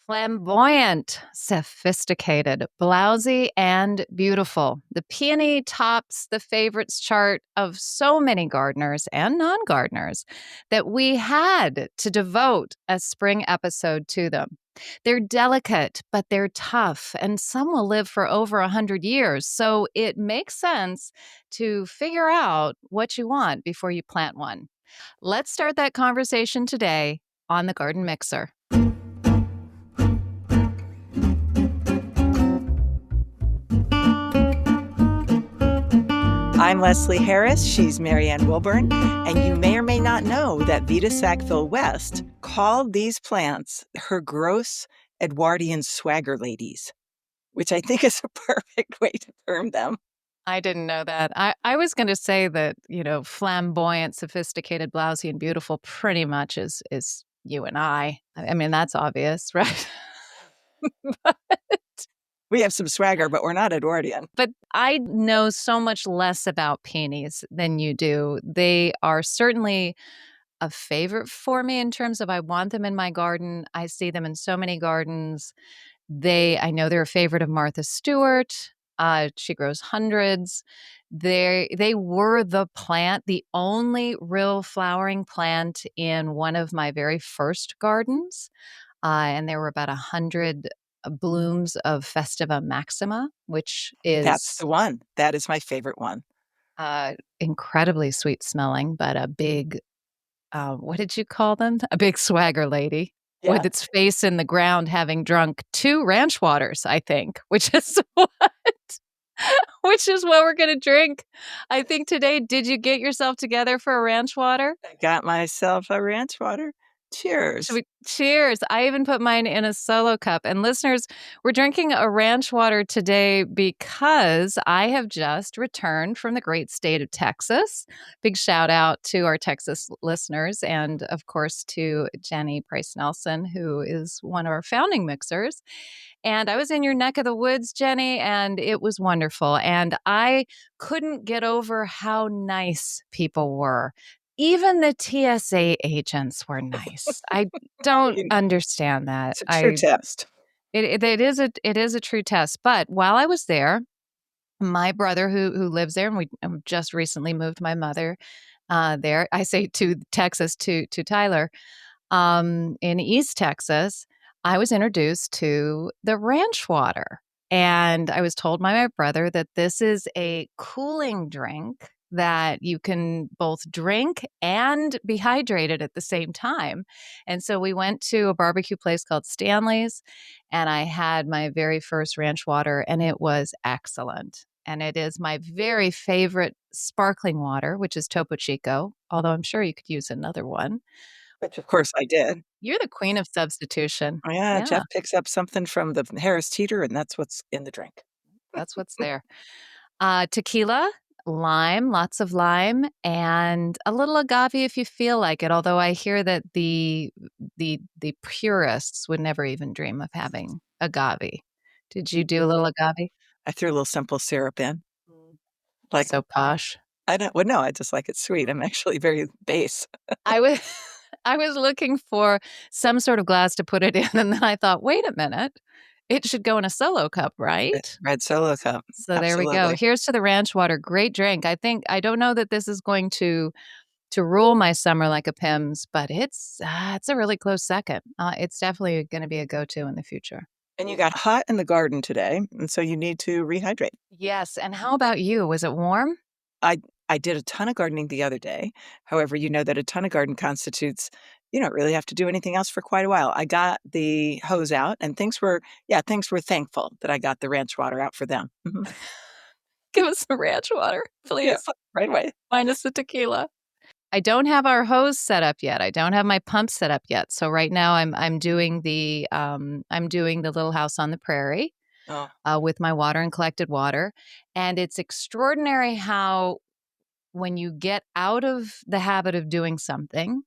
Flamboyant, sophisticated, blousy, and beautiful. The peony tops the favorites chart of so many gardeners and non gardeners that we had to devote a spring episode to them. They're delicate, but they're tough, and some will live for over 100 years. So it makes sense to figure out what you want before you plant one. Let's start that conversation today on the Garden Mixer. I'm Leslie Harris, she's Marianne Wilburn, and you may or may not know that Vita Sackville West called these plants her gross Edwardian swagger ladies, which I think is a perfect way to term them. I didn't know that. I was going to say that, flamboyant, sophisticated, blousy, and beautiful pretty much is you and I. I mean, that's obvious, right? but, We have some swagger, but we're not Edwardian. but I know so much less about peonies than you do. They are certainly a favorite for me in terms of I want them in my garden. I see them in so many gardens. I know they're a favorite of Martha Stewart. She grows hundreds. They were the only real flowering plant in one of my very first gardens. And there were about 100 blooms of Festiva maxima, which That's is the one. That is my favorite one. incredibly sweet smelling, but a big, what did you call them? A big swagger lady Yeah. with its face in the ground, having drunk 2 ranch waters, I think, which is what we're going to drink, I think, today. Did you get yourself together for a ranch water? I got myself a ranch water. Cheers. Cheers. I even put mine in a solo cup. And listeners, we're drinking a ranch water today because I have just returned from the great state of Texas. Big shout out to our Texas listeners and, of course, to Jenny Price Nelson, who is one of our founding mixers. And I was in your neck of the woods, Jenny, and it was wonderful. And I couldn't get over how nice people were. Even the TSA agents were nice. I don't understand that. It's a true test. It is a true test. But while I was there, my brother who lives there, and we just recently moved my mother there. I say to Texas to Tyler, in East Texas. I was introduced to the ranch water, and I was told by my brother that this is a cooling drink that you can both drink and be hydrated at the same time. And so we went to a barbecue place called Stanley's, and I had my very first ranch water, and it was excellent. And it is my very favorite sparkling water, which is Topo Chico, although I'm sure you could use another one. Which, of course, I did. You're the queen of substitution. Oh, yeah, Yeah, Jeff picks up something from the Harris Teeter, and that's what's in the drink. that's what's there. Tequila, lime, lots of lime, and a little agave if you feel like it. Although I hear that the purists would never even dream of having agave. Did you do a little agave? I threw a little simple syrup in. Like, So posh. no, I just like it sweet. I'm actually very base. I was I was looking for some sort of glass to put it in, and then I thought, wait a minute, it should go in a solo cup, right? Red Solo cup. So there we go. Absolutely. Here's to the ranch water. Great drink. I don't know that this is going to rule my summer like a Pimm's, but it's a really close second. It's definitely going to be a go-to in the future. And you got hot in the garden today, and so you need to rehydrate. Yes. And how about you? Was it warm? I did a ton of gardening the other day. However, you know that a ton of garden constitutes you don't really have to do anything else for quite a while. I got the hose out, and things were thankful that I got the ranch water out for them. Mhm. Give us some ranch water, please. Yeah, right away. Minus the tequila. I don't have our hose set up yet. I don't have my pump set up yet. So right now I'm doing the Little House on the Prairie Oh, with my water and collected water, and it's extraordinary how when you get out of the habit of doing something,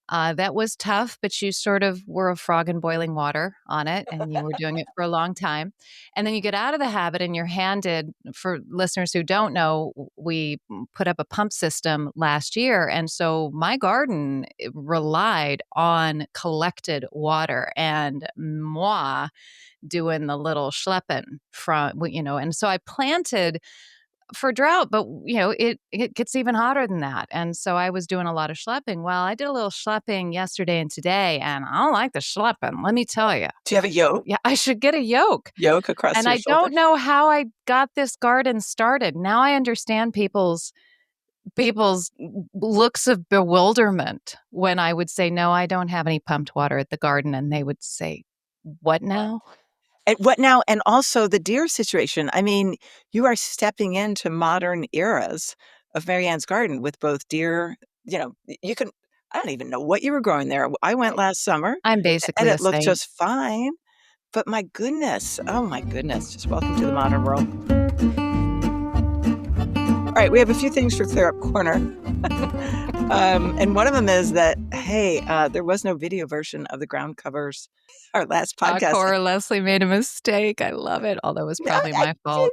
That was tough, but you sort of were a frog in boiling water on it, and you were doing it for a long time. And then you get out of the habit, and you're handed, for listeners who don't know, we put up a pump system last year. And so my garden relied on collected water and moi doing the little schlepping from, and so I planted for drought, but it gets even hotter than that. And so I was doing a lot of schlepping. Well, I did a little schlepping yesterday and today, and I don't like the schlepping, let me tell you. Do you have a Yeah, I should get a yoke. yoke across And your I shoulder? don't know how I got this garden started. Now I understand people's looks of bewilderment when I would say, "No, I don't have any pumped water at the garden," and they would say, "What now?" And what now? And also the deer situation. I mean, you are stepping into modern eras of Marianne's garden with both deer, you can I don't even know what you were growing there. I went last summer I'm and basically a it looked saint. just fine, but my goodness, oh my goodness, just welcome to the modern world. All right, we have a few things for Clear Up Corner. And one of them is that, hey, there was no video version of the ground covers, our last podcast. Cora Leslie made a mistake. I love it, although it was No, probably I my did fault.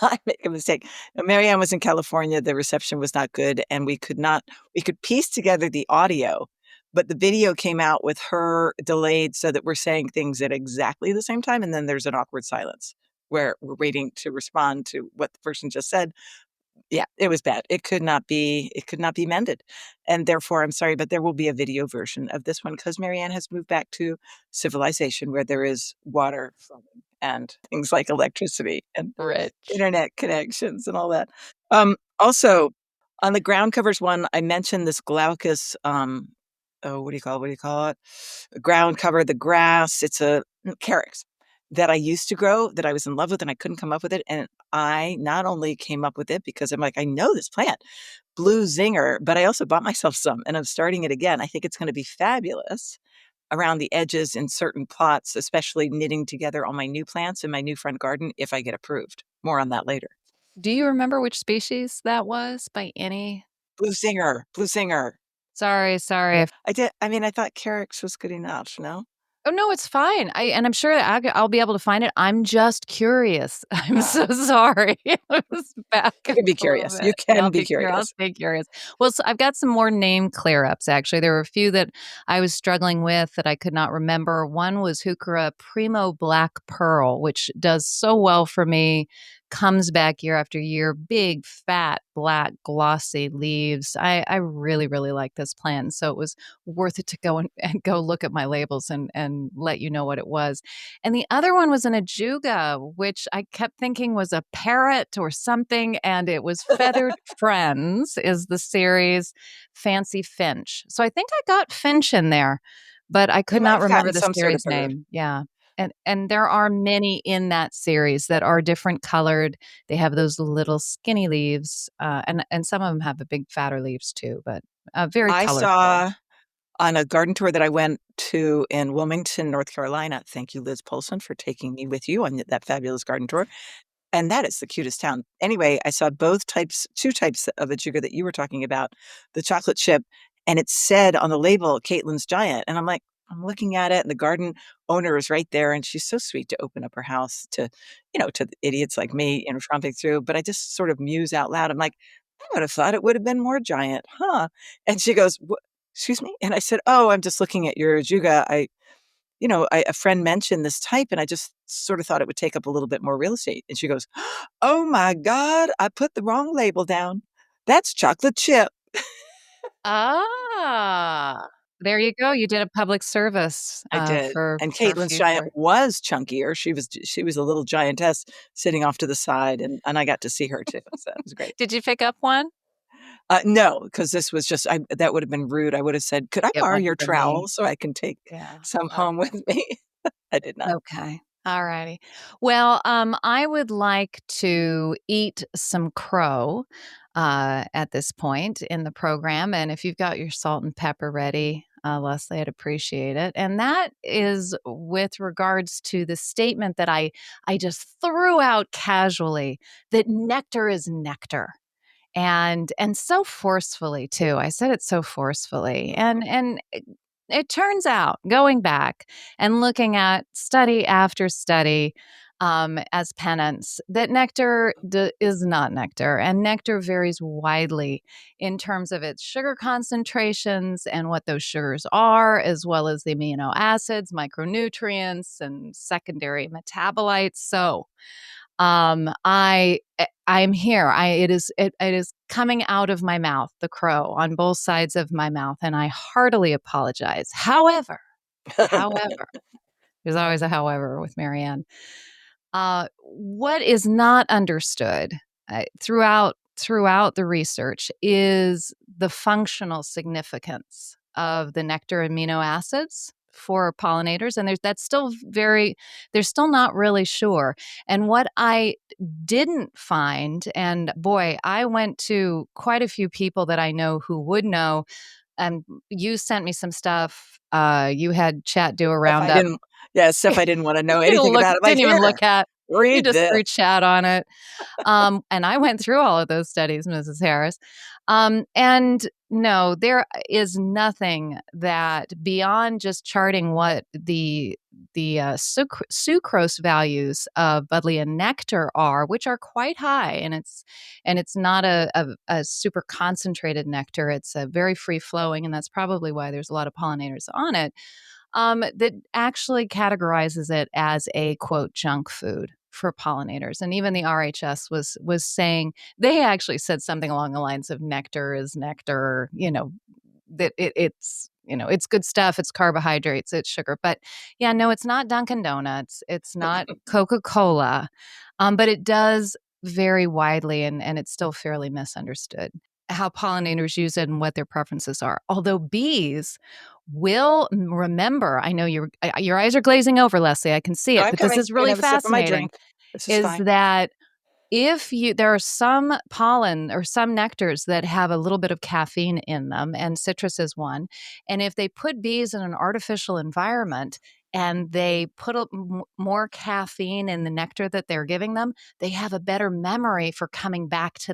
not make a mistake. Marianne was in California, the reception was not good, and we could piece together the audio, but the video came out with her delayed so that we're saying things at exactly the same time, and then there's an awkward silence where we're waiting to respond to what the person just said. Yeah, it was bad. It could not be mended, and therefore, I'm sorry, but there will be a video version of this one because Marianne has moved back to civilization where there is water flowing and things like electricity and Rich. internet connections and all that. Also, on the ground covers one, I mentioned this glaucus, oh, what do you call it? Ground cover, the grass, it's a carex that I used to grow that I was in love with and I couldn't come up with it, and I not only came up with it because I'm like, "I know this plant, blue zinger," but I also bought myself some, and I'm starting it again. I think it's gonna be fabulous around the edges in certain plots, especially knitting together all my new plants in my new front garden if I get approved. More on that later. Do you remember which species that was by any? Blue zinger. Sorry Yeah, if. I mean, I thought carex was good enough, no? Oh, no, it's fine. I'm sure I'll be able to find it. I'm just curious. I'm so sorry. It was back You a can be little curious. You bit. Yeah, can be I'll curious. stay curious. Well, so I've got some more name clear ups, actually. There were a few that I was struggling with that I could not remember. One was Heuchera Primo Black Pearl, which does so well for me, comes back year after year, big, fat, black, glossy leaves. I really, really like this plant. So it was worth it to go and go look at my labels and let you know what it was. And the other one was an ajuga, which I kept thinking was a parrot or something, and it was Feathered Friends is the series Fancy Finch. So I think I got Finch in there, but I You could might not have remember gotten the some sort of series bird. name. Yeah. And there are many in that series that are different colored. They have those little skinny leaves, and some of them have the big fatter leaves too, but very I colorful. saw on a garden tour that I went to in Wilmington, North Carolina. Thank you, Liz Polson, for taking me with you on that fabulous garden tour. And that is the cutest town. Anyway, I saw both types 2 types of ajuga that you were talking about, the chocolate chip, and it said on the label, "Caitlin's Giant," and I'm like, I'm looking at it, and the garden owner is right there, and she's so sweet to open up her house to, to the idiots like me, tromping through, but I just sort of muse out loud. I'm like, "I would have thought it would have been more giant, huh?" And she goes, excuse me?" And I said, "Oh, I'm just looking at your ajuga. A friend mentioned this type, and I just sort of thought it would take up a little bit more real estate." And she goes, "Oh my god, I put the wrong label down. That's chocolate chip." Ah, there you go. You did a public service, I did, and for Caitlin's giant future. was chunkier. She was a little giantess sitting off to the side, and I got to see her too, so it was great. Did you pick up one? No, because this was just that would have been rude. I would have said, "Could I It borrow wouldn't your have been me. trowel so I can take Yeah. some home Okay. with me?" I did not. Okay. All righty. Well, I would like to eat some crow at this point in the program. And if you've got your salt and pepper ready, Leslie, I'd appreciate it. And that is with regards to the statement that I just threw out casually that nectar is nectar. and so forcefully too. I said it so forcefully. And it turns out, going back and looking at study after study, as penance, that nectar is not nectar, and nectar varies widely in terms of its sugar concentrations and what those sugars are, as well as the amino acids, micronutrients, and secondary metabolites. So, I'm here. It is coming out of my mouth, the crow on both sides of my mouth, and I heartily apologize. However, there's always a however with Marianne. What is not understood throughout the research is the functional significance of the nectar amino acids for pollinators, and they're still not really sure. And what I didn't find, and boy, I went to quite a few people that I know who would know, and you sent me some stuff. You had chat do a Stuff I roundup. didn't yeah, stuff I didn't wanna know anything about. I'm like, Didn't even "Here, look at. You read just this." threw chat on it. And I went through all of those studies, Mrs. Harris. And no, there is nothing that beyond just charting what the sucrose values of buddleia nectar are, which are quite high, and it's not a super concentrated nectar. It's a very free flowing, and that's probably why there's a lot of pollinators on it. That actually categorizes it as a quote junk food for pollinators. And even the RHS was saying, they actually said something along the lines of nectar is nectar, that it's good stuff, it's carbohydrates, it's sugar. But yeah, no, it's not Dunkin' Donuts, it's not Coca-Cola. But it does vary widely, and it's still fairly misunderstood how pollinators use it and what their preferences are. Although bees will remember, I know your eyes are glazing over, Leslie. I can see No, it, I'm but this coming. is You can really have a sip of my fascinating. drink. This is Is fine. that if you there are some pollen or some nectars that have a little bit of caffeine in them, and citrus is one. And if they put bees in an artificial environment and they put more caffeine in the nectar that they're giving them, they have a better memory for coming back to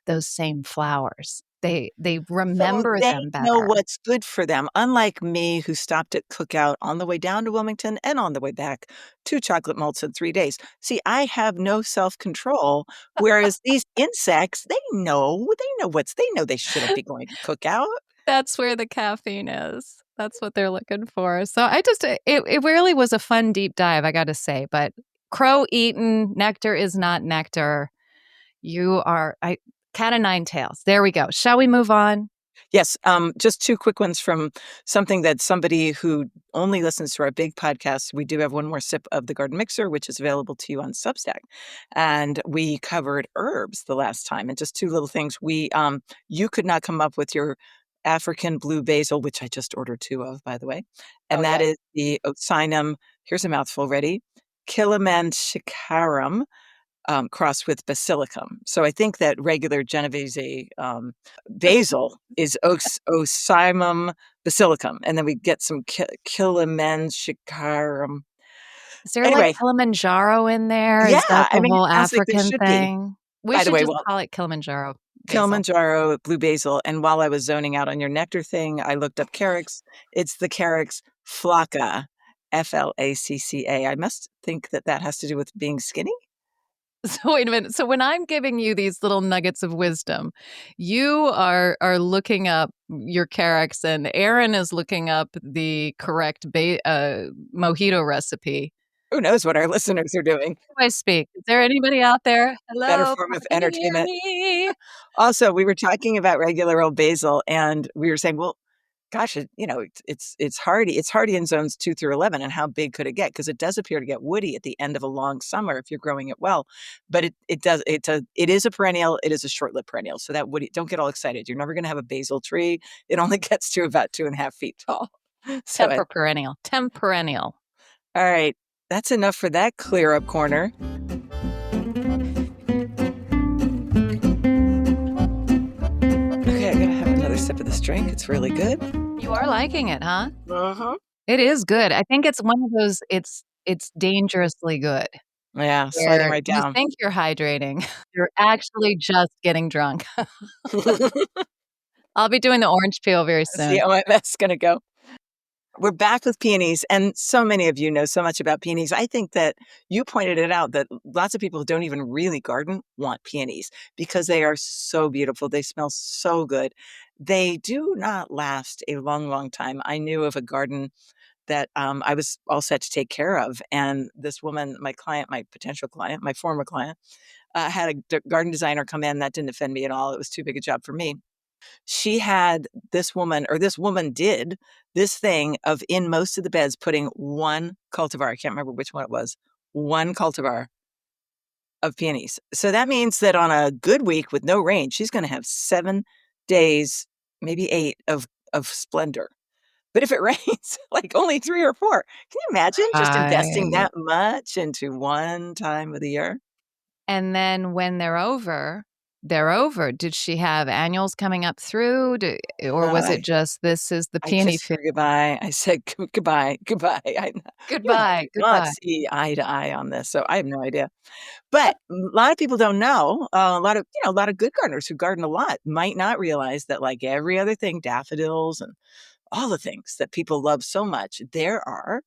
those same flowers. They So remember they them know better. what's good for them, unlike me who stopped at Cookout on the way down to Wilmington and on the way back, 2 chocolate malts in 3 days. See, I have no self-control, whereas these insects, they know they shouldn't be going to Cookout. That's where the caffeine is. That's what they're looking for. So it really was a fun deep dive, I gotta say. But crow eaten, nectar is not nectar. You are I cat o' nine tails. There we go. Shall we move on? Yes, just 2 quick ones from something that somebody who only listens to our big podcast. We do have one more sip of the garden mixer, which is available to you on Substack. And we covered herbs the last time, and just 2 little things. You could not come up with your African blue basil, which I just ordered 2 of, by the way, Oh, and that yeah. is the Ocynum, here's a mouthful, ready? Killimanshikarum, crossed with basilicum. So I think that regular Genovese, basil is Ocymum basilicum, and then we get some Kilimanjikarum. Is there, like, Anyway, Kilimanjaro in there? yeah, Is that I the mean, it whole sounds like there African should be. thing? We By the should way, just well, call it Kilimanjaro basil. Kilimanjaro blue basil, and while I was zoning out on your nectar thing, I looked up Carex. It's the Carex flacca, Flacca. I must think that that has to do with being skinny? So wait a minute. So when I'm giving you these little nuggets of wisdom, you are looking up your Carex, and Aaron is looking up the correct mojito recipe. Who knows what our listeners are doing? Who do I speak? Is there anybody out there? Better Hello, form of can you hear entertainment. me? Also, we were talking about regular old basil, and we were saying, well, gosh, it's hardy in zones 2 through 11, and how big could it get? Because it does appear to get woody at the end of a long summer if you're growing it well. But it is a perennial, it is a short-lived perennial, so that woody, don't get all excited. You're never gonna have a basil tree. It only gets to about 2.5 feet tall. So, Temperperennial. Temperennial. all right, that's enough for that clear up corner. Okay, I gotta have another sip of this drink. It's really good. You are liking it, huh? Uh-huh. It is good. I think it's one of those, it's dangerously good. Yeah, sliding where right you down. think you're hydrating, you're actually just getting drunk. I'll be doing the orange peel very See soon. how that's gonna go. We're back with peonies, and so many of you know so much about peonies. I think that you pointed it out that lots of people who don't even really garden want peonies because they are so beautiful. They smell so good. They do not last a long, long time. I knew of a garden that I was all set to take care of, and this woman, my client, my potential client, my former client, had a garden designer come in. That didn't offend me at all. It was too big a job for me. She had this woman, or this woman did this thing of in most of the beds putting one cultivar, I can't remember which one it was, one cultivar of peonies. So that means that on a good week with no rain, she's gonna have 7 days, maybe 8 of splendor. But if it rains, like only 3 or 4. Can you imagine just investing Right. that much into one time of the year? And then when they're over, they're over. Did she have annuals coming up through? Or was it I just, "This is the I peony kissed field. her goodbye. I said, "Goodbye, goodbye." You and I Goodbye, do not goodbye." see eye to eye on this, so I have no idea. But a lot of people don't know, a lot of good gardeners who garden a lot might not realize that like every other thing, daffodils and all the things that people love so much, there are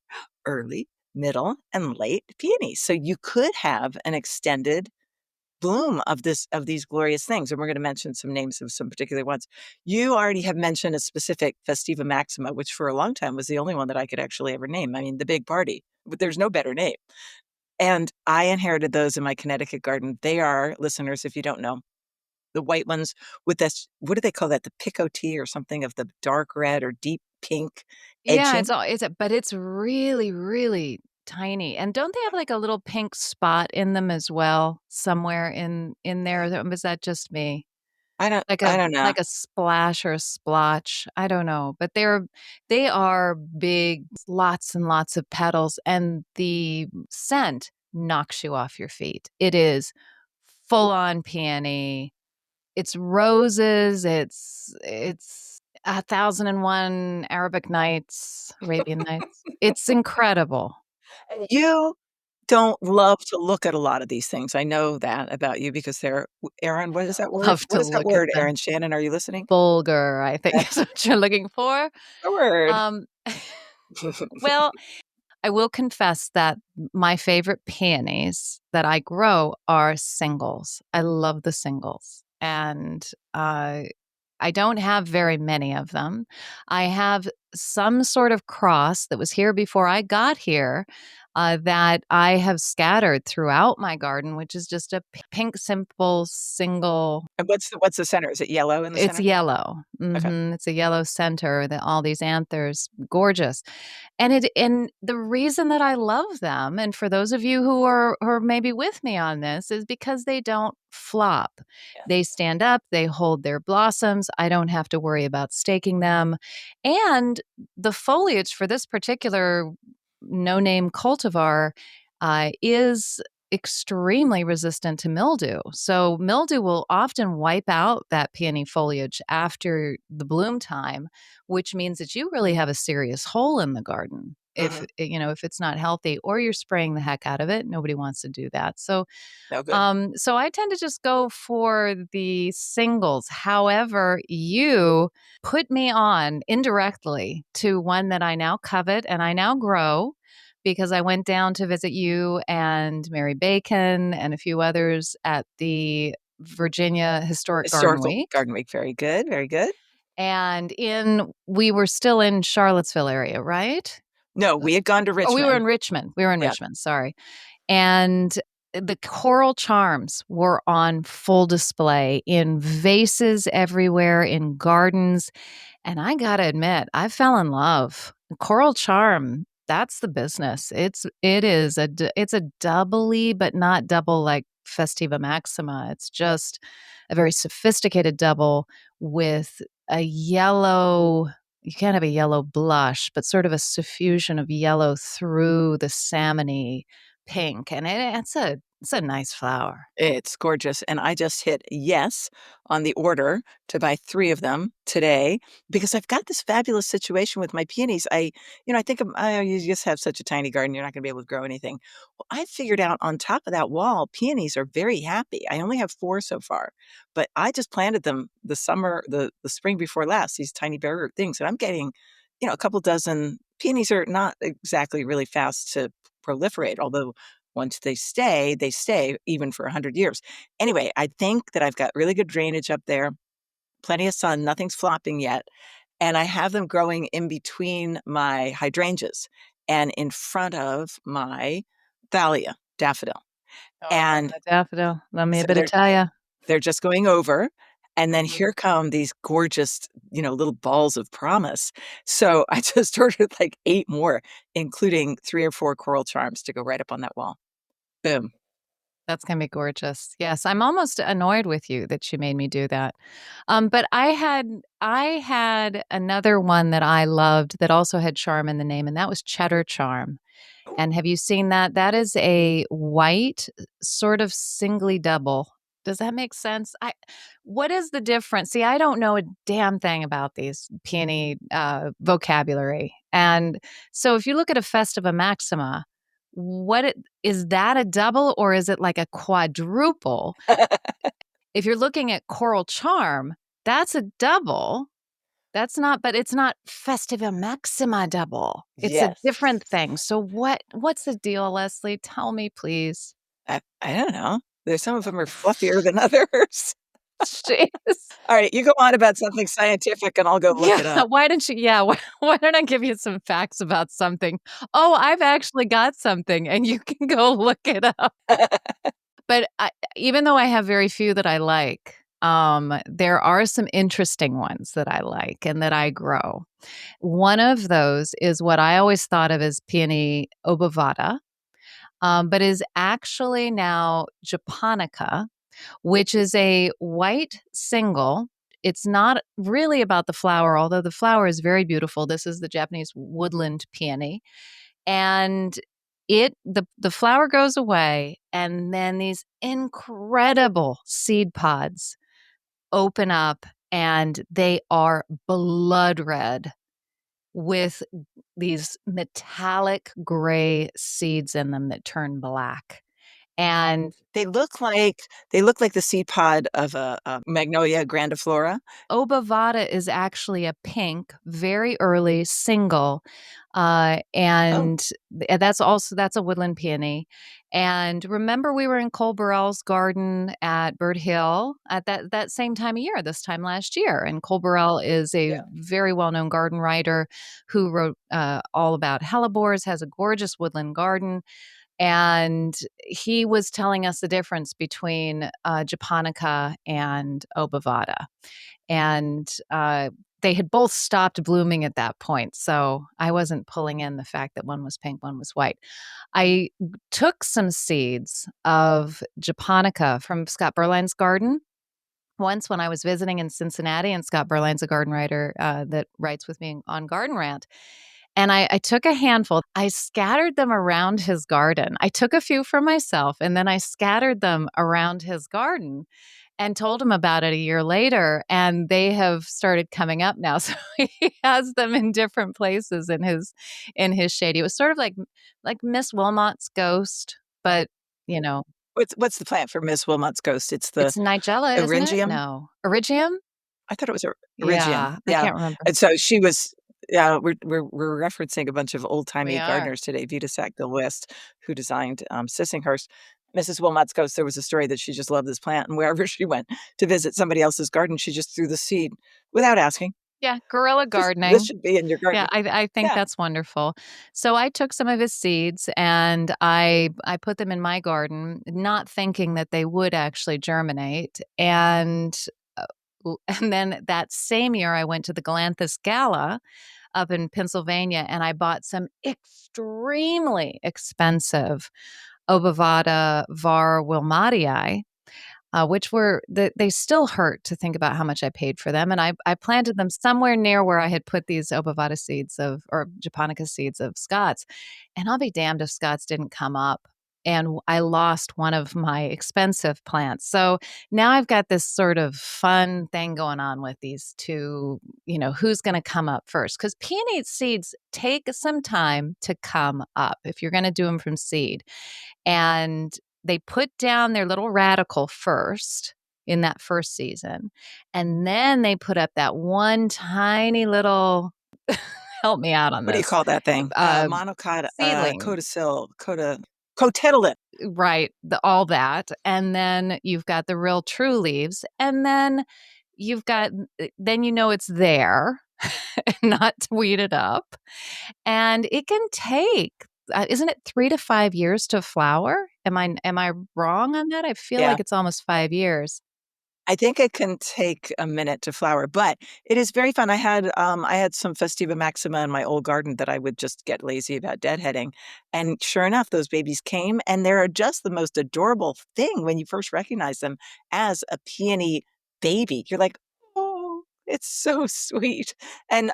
early, middle, and late peonies. So you could have an extended bloom of these glorious things, and we're gonna mention some names of some particular ones. You already have mentioned a specific Festiva maxima, which for a long time was the only one that I could actually ever name. I mean, the big party, but there's no better name. And I inherited those in my Connecticut garden. They are, listeners, if you don't know, the white ones with this, what do they call that? The picotee or something of the dark red or deep pink Yeah, edging. it's all it's a but it's really, really tiny, and don't they have, like, a little pink spot in them as well somewhere in there? Or was that just me? I don't know. Like a splash or a splotch, I don't know, but they are big, lots and lots of petals, and the scent knocks you off your feet. It is full on peony. It's roses, it's 1,001 Arabic Nights, Arabian Nights. It's incredible. And you don't love to look at a lot of these things. I know that about you because they're Aaron, what is that word? Love What to is that look at word, them. Aaron? Shannon, are you listening? Bulgur, I think is That's what you're looking for. the word. Um, well, I will confess that my favorite peonies that I grow are singles. I love the singles, and, I don't have very many of them. I have some sort of cross that was here before I got here, that I have scattered throughout my garden, which is just a pink, simple, single. And what's the center? Is it yellow in the It's center? yellow. Okay. It's a yellow center, that all these anthers, gorgeous. And the reason that I love them, and for those of you who are maybe with me on this, is because they don't flop. Yeah. They stand up, they hold their blossoms. I don't have to worry about staking them. And the foliage for this particular no-name cultivar is extremely resistant to mildew. So mildew will often wipe out that peony foliage after the bloom time, which means that you really have a serious hole in the garden if Mhm. if it's not healthy, or you're spraying the heck out of it. Nobody wants to do that. So No good. so I tend to just go for the singles. However, you put me on indirectly to one that I now covet and I now grow because I went down to visit you and Mary Bacon and a few others at the Virginia Historic Garden Historical Week. Garden Week, very good, very good. And we were still in Charlottesville area, right? No, we had gone to Oh, we were in Richmond. Richmond. We were in Yeah. Richmond, sorry. And the coral charms were on full display in vases everywhere, in gardens, and I gotta admit, I fell in love. Coral charm, that's the business. It's a doubly, but not double like Festiva Maxima. It's just a very sophisticated double with a yellow, you can't have a yellow blush, but sort of a suffusion of yellow through the salmony pink, and it's a It's a nice flower. It's gorgeous, and I just hit yes on the order to buy 3 of them today because I've got this fabulous situation with my peonies. I think, you just have such a tiny garden, you're not gonna be able to grow anything. Well, I figured out on top of that wall, peonies are very happy. I only have 4 so far, but I just planted them the spring before last, these tiny bare things, and I'm getting, a couple dozen peonies are not exactly really fast to proliferate, although once they stay even for 100 years. Anyway, I think that I've got really good drainage up there, plenty of sun, nothing's flopping yet, and I have them growing in between my hydrangeas and in front of my thalia, daffodil, Oh, and the daffodil. Let me a so bit of tell ya. they're just going over, and then Mhm. here come these gorgeous, little balls of promise. So I just ordered, like, 8 more, including 3 or 4 coral charms to go right up on that wall. Boom. That's gonna be gorgeous. Yes, I'm almost annoyed with you that you made me do that. But I had another one that I loved that also had charm in the name, and that was cheddar charm. And have you seen that? That is a white, sort of singly double. Does that make sense? What is the difference? See, I don't know a damn thing about these peony vocabulary. And so if you look at a Festiva Maxima, is that a double or is it like a quadruple? If you're looking at Coral Charm, that's a double. That's not but it's not Festiva Maxima double. It's a Yes. different thing. So what's the deal, Leslie? Tell me, please. I don't know. There's some of them are fluffier than others. Jeez. Alright, you go on about something scientific, and I'll go look Yeah, it up. why don't I give you some facts about something? Oh, I've actually got something, and you can go look it up. But even though I have very few that I like, there are some interesting ones that I like and that I grow. One of those is what I always thought of as Peony obovata, but is actually now japonica, which is a white single. It's not really about the flower, although the flower is very beautiful. This is the Japanese woodland peony. And the flower goes away, and then these incredible seed pods open up, and they are blood red with these metallic gray seeds in them that turn black. And They look like the seed pod of a Magnolia grandiflora. Obovata is actually a pink, very early single, Oh, and that's a woodland peony. And remember, we were in Cole Burrell's garden at Bird Hill at that same time of year, this time last year. And Cole Burrell is a yeah. very well known garden writer who wrote all about hellebores, has a gorgeous woodland garden, and he was telling us the difference between japonica and obovata, and they had both stopped blooming at that point. So I wasn't pulling in the fact that one was pink, one was white. I took some seeds of japonica from Scott Berline's garden once when I was visiting in Cincinnati, and Scott Berline's a garden writer that writes with me on Garden Rant. And I took a handful. I scattered them around his garden. I took a few for myself, and then I scattered them around his garden and told him about it a year later, and they have started coming up now. So he has them in different places in his shade. It was sort of like Miss Wilmot's ghost, but you know, What's the plant for Miss Wilmot's ghost? It's the it's Nigella, isn't it? Eryngium? No, Erigium. I thought it was Erigium, Yeah, I yeah, can't remember. and so she was yeah, we're referencing a bunch of We old-timey are. gardeners today, Vita Sackville West, who designed, Sissinghurst. Mrs. Wilmot's ghost, there was a story that she just loved this plant, and wherever she went to visit somebody else's garden, she just threw the seed without asking. Yeah, guerrilla Just, "This gardening. should be in your Yeah, garden." I think Yeah. that's wonderful. So I took some of his seeds and I put them in my garden, not thinking that they would actually germinate. And and then that same year, I went to the Galanthus Gala up in Pennsylvania, and I bought some extremely expensive Obovata var Wilmottii, which they still hurt to think about how much I paid for them. And I planted them somewhere near where I had put these Obovata seeds or Japonica seeds of Scots. And I'll be damned if Scots didn't come up. and I lost one of my expensive plants. So now I've got this sort of fun thing going on with these two, who's going to come up first? Because peony seeds take some time to come up if you're going to do them from seed. And they put down their little radical first in that first season. And then they put up that one tiny little, help me out on What do you this, call that thing? uh, Monocot, seedling. codicil, cotyledon. Right, all that, and then you've got the real true leaves, and then you've got then it's there, not weeded up, and it can take, isn't it 3 to 5 years to flower? Am I wrong on that? I feel Yeah. like it's almost 5 years. I think it can take a minute to flower, but it is very fun. I had some Festiva Maxima in my old garden that I would just get lazy about deadheading, and sure enough, those babies came, and they're just the most adorable thing when you first recognize them as a peony baby. You're like, "Oh, it's so sweet." And,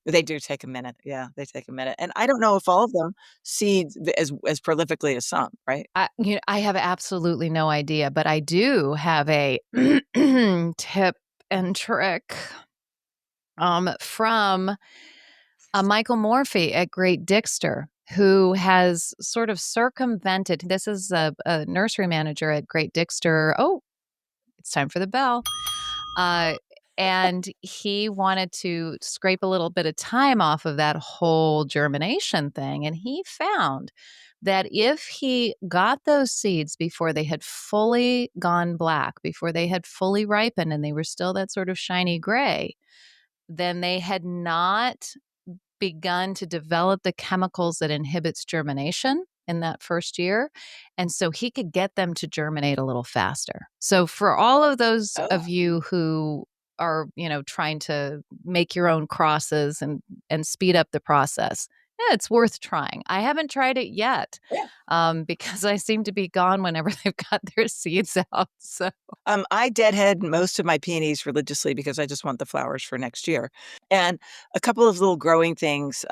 they do take a minute. Yeah, they take a minute, and I don't know if all of them seed as prolifically as some, right? I have absolutely no idea, but I do have a tip and trick, from Michael Morphy at Great Dixter, who has sort of circumvented. This is a nursery manager at Great Dixter. Oh, it's time for the bell. Uh, and he wanted to scrape a little bit of time off of that whole germination thing. And he found that if he got those seeds before they had fully gone black, before they had fully ripened and they were still that sort of shiny gray, then they had not begun to develop the chemicals that inhibits germination in that first year, and so he could get them to germinate a little faster. So for all of those Oh, of you who are, trying to make your own crosses and speed up the process, yeah, it's worth trying. I haven't tried it yet, yeah. because I seem to be gone whenever they've got their seeds out. So I deadhead most of my peonies religiously because I just want the flowers for next year. And a couple of little growing things,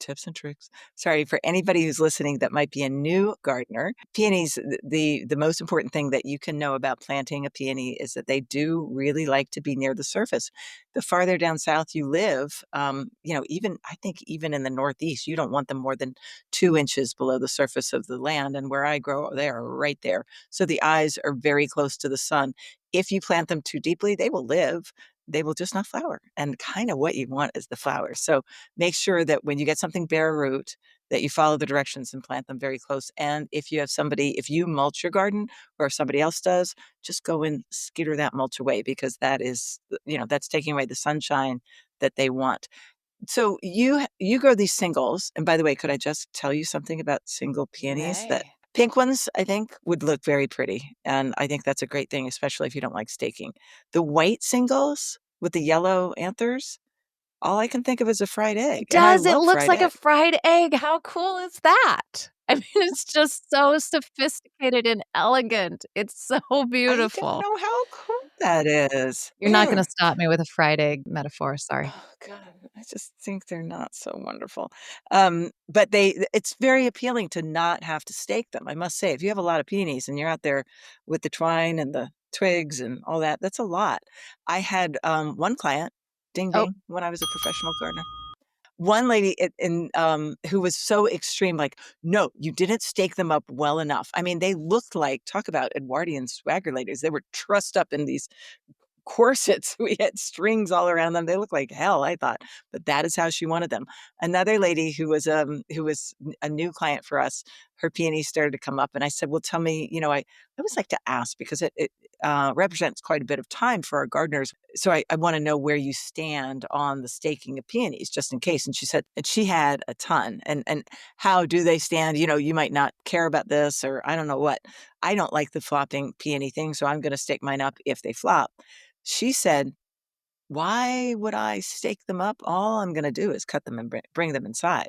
tips and tricks. Sorry for anybody who's listening that might be a new gardener. Peonies, the most important thing that you can know about planting a peony is that they do really like to be near the surface. The farther down south you live, even I think even in the Northeast, you don't want them more than 2 inches below the surface of the land. And where I grow, they are right there. So the eyes are very close to the sun. If you plant them too deeply, they will live. They will just not flower. And kind of what you want is the flowers. So make sure that when you get something bare root, that you follow the directions and plant them very close. And if you mulch your garden or if somebody else does, just go and skitter that mulch away because that's taking away the sunshine that they want. So you grow these singles, and by the way, could I just tell you something about single you peonies? That may. pink ones, I think, would look very pretty, and I think that's a great thing, especially if you don't like staking. The white singles with the yellow anthers, all I can think of is a fried egg, It and I does, it love looks fried like a egg. fried egg, how cool is that? I mean, it's just so sophisticated and elegant, it's so I don't beautiful. know how cool that is. You're not gonna stop me with a fried egg metaphor, sorry. Oh god, I just think they're not so wonderful. But it's very appealing to not have to stake them, I must say. If you have a lot of peonies and you're out there with the twine and the twigs and all that, that's a lot. I had, one client, ding Oh, ding, when I was a professional gardener. One lady who was so extreme, like, "No, you didn't stake them up well enough." I mean, they looked like talk about Edwardian swagger ladies. They were trussed up in these corsets. We had strings all around them. They looked like hell, I thought, but that is how she wanted them. Another lady who was a new client for us, her peonies started to come up, and I said, "Well, tell me," I always like to ask because it represents quite a bit of time for our gardeners. So I want to know where you stand on the staking of peonies, just in case. And she said, and she had a ton. And how do they stand? You might not care about this, or I don't know what. I don't like the flopping peony thing, so I'm going to stake mine up if they flop. She said Why would I stake them up? All I'm gonna do is cut them and bring them inside.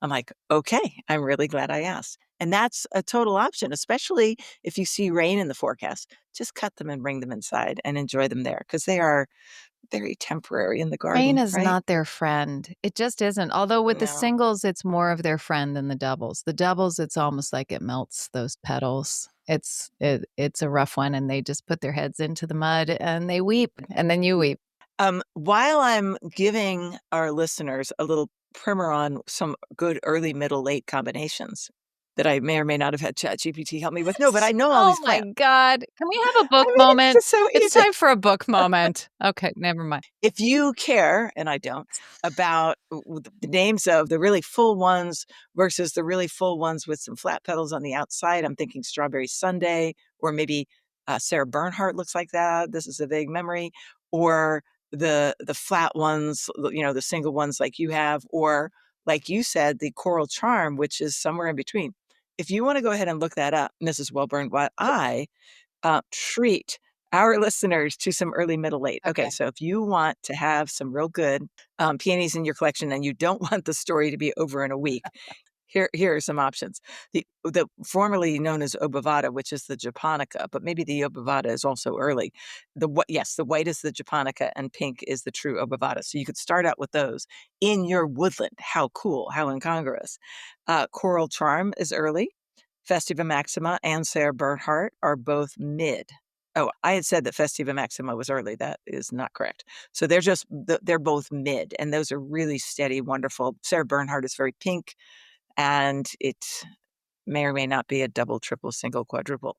I'm like, "Okay, I'm really glad I asked." And that's a total option, especially if you see rain in the forecast. Just cut them and bring them inside and enjoy them there because they are very temporary in the Rain garden, is right? not their friend. It just isn't. Although with the No. singles, it's more of their friend than the doubles. The doubles, it's almost like it melts those petals. It's a rough one, and they just put their heads into the mud and they weep, and then you weep. While I'm giving our listeners a little primer on some good early, middle, late combinations that I may or may not have had ChatGPT help me with. No, but I know all Oh these my plants. god. Can we have a I book mean, it's moment? just so It's easy. time for a book moment. Okay, never mind. If you care, and I don't, about the names of the really full ones versus the really full ones with some flat petals on the outside, I'm thinking Strawberry Sundae, or maybe Sarah Bernhardt looks like that. This is a vague memory, or the flat ones, the single ones like you have, or like you said, the Coral Charm, which is somewhere in between. If you want to go ahead and look that up, Mrs. Welburn, while I treat our listeners to some early, middle, late. Okay, Okay. so if you want to have some real good peonies in your collection and you don't want the story to be over in a week, here are some options. The formerly known as obovata, which is the japonica, but maybe the obovata is also early. Yes, the white is the japonica and pink is the true obovata. So you could start out with those in your woodland. How cool, how incongruous. Coral Charm is early. Festiva Maxima and Sarah Bernhardt are both mid. Oh, I had said that Festiva Maxima was early. That is not correct. So they're both mid, and those are really steady, wonderful. Sarah Bernhardt is very pink, and it may or may not be a double, triple, single, quadruple.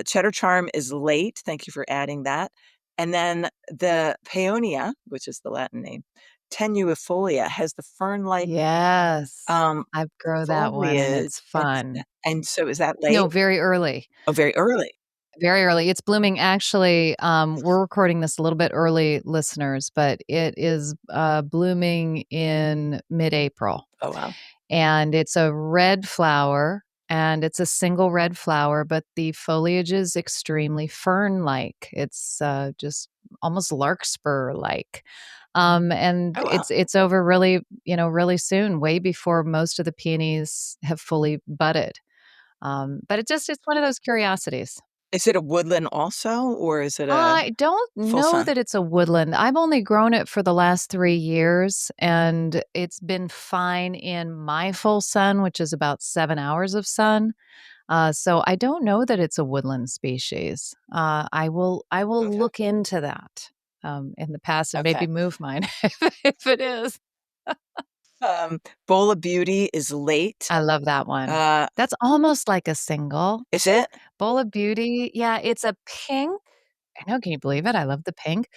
Cheddar Charm is late. Thank you for adding that. And then the Paeonia, which is the Latin name, tenuifolia, has the fern-like Yes. um, I grow that one and foliage, it's fun. and so is that late? No, very early. Oh, very early. Very early. It's blooming actually, we're recording this a little bit early, listeners, but it is, blooming in mid-April, Oh, wow. and it's a red flower, and it's a single red flower, but the foliage is extremely fern-like. It's, just almost larkspur-like, and Oh, wow. it's over really, really soon, way before most of the peonies have fully budded, but it's one of those curiosities. Is it a woodland also, or is it a I don't full know sun? that it's a woodland. I've only grown it for the last 3 years, and it's been fine in my full sun, which is about 7 hours of sun. So I don't know that it's a woodland species. I will Okay. look into that, in the past and maybe Okay. move mine if it is. Bowl of Beauty is late. I love that one. Uh, That's almost like a single. is it? Bowl of Beauty, yeah, it's a pink. I know, can you believe it? I love the pink.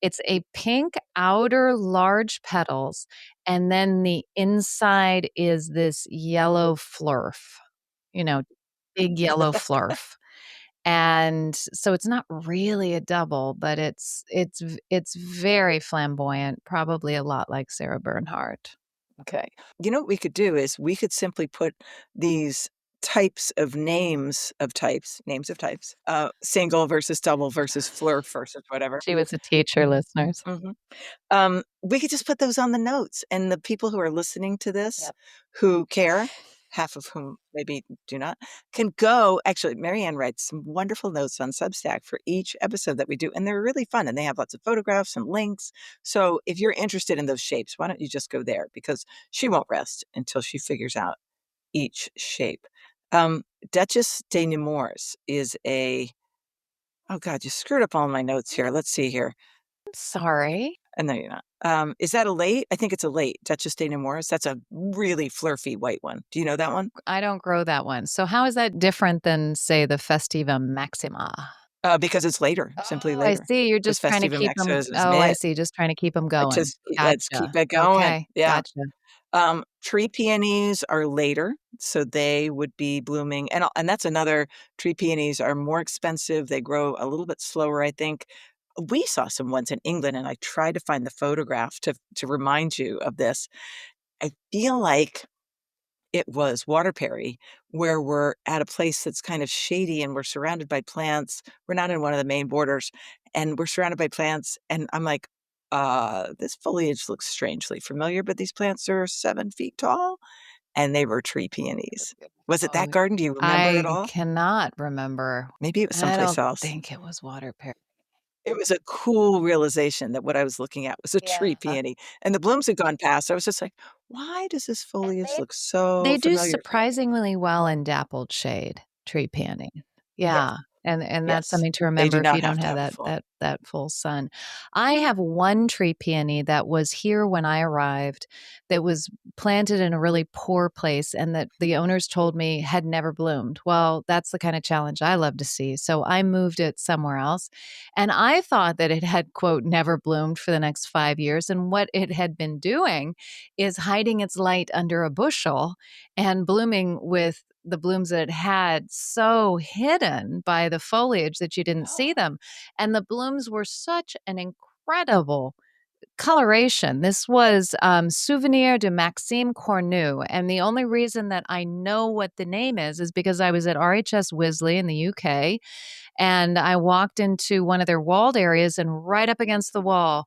It's a pink outer large petals, and then the inside is this yellow flurf, you know, big yellow flurf. And so it's not really a double, but it's very flamboyant, probably a lot like Sarah Bernhardt. Okay. You know what we could do is we could simply put these types of names of types, single versus double versus flirt versus whatever. She was a teacher, listeners. Mhm. We could just put those on the notes, and the people who are listening to this, Yep. who care, half of whom maybe do not, can go actually, Marianne writes some wonderful notes on Substack for each episode that we do, and they're really fun, and they have lots of photographs and links. So if you're interested in those shapes, why don't you just go there? Because she won't rest until she figures out each shape. Um, Duchess de Nemours is a oh god, you screwed up all my notes here. Let's see here. I'm sorry. No, you're not. Is that a late? I think it's a late. Duchess de Nemours. That's a really flurfy white one. Do you know that one? I don't grow that one. So how is that different than, say, the Festiva Maxima? Because it's later, simply Oh, I later. see, you're Because just trying to Festiva keep them. Maximus is Oh, I mid. see, just trying to keep them going. Let's keep Gotcha. it going. Okay, Yeah. gotcha. Tree peonies are later, so they would be blooming, and that's another. Tree peonies are more expensive. They grow a little bit slower, I think. We saw some ones in England, and I tried to find the photograph to remind you of this. I feel like it was Waterbury, where we're at a place that's kind of shady and we're surrounded by plants. We're not in one of the main borders, and we're surrounded by plants, and I'm like, This foliage looks strangely familiar, but these plants are 7 feet tall, and they were tree peonies. Was it Oh, that garden? Do you remember at I all? cannot remember. Maybe it was I someplace don't else. think it was water pear. It was a cool realization that what I was looking at was a tree Yeah. peony, and the blooms had gone past. I was just like, "Why does this foliage They look so they do familiar?" surprisingly well in dappled shade, tree peony. Yes, Yeah, and that's yes. something to They do remember if not you don't have to have have a that full. that full sun. I have one tree peony that was here when I arrived that was planted in a really poor place and that the owners told me had never bloomed. Well, that's the kind of challenge I love to see, so I moved it somewhere else, and I thought that it had, quote, "never bloomed" for the next 5 years, and what it had been doing is hiding its light under a bushel and blooming with the blooms that it had so hidden by the foliage that you didn't see them. And the blooms were such an incredible coloration. This was Souvenir de Maxime Cornu. And the only reason that I know what the name is because I was at RHS Wisley in the UK and I walked into one of their walled areas, and right up against the wall,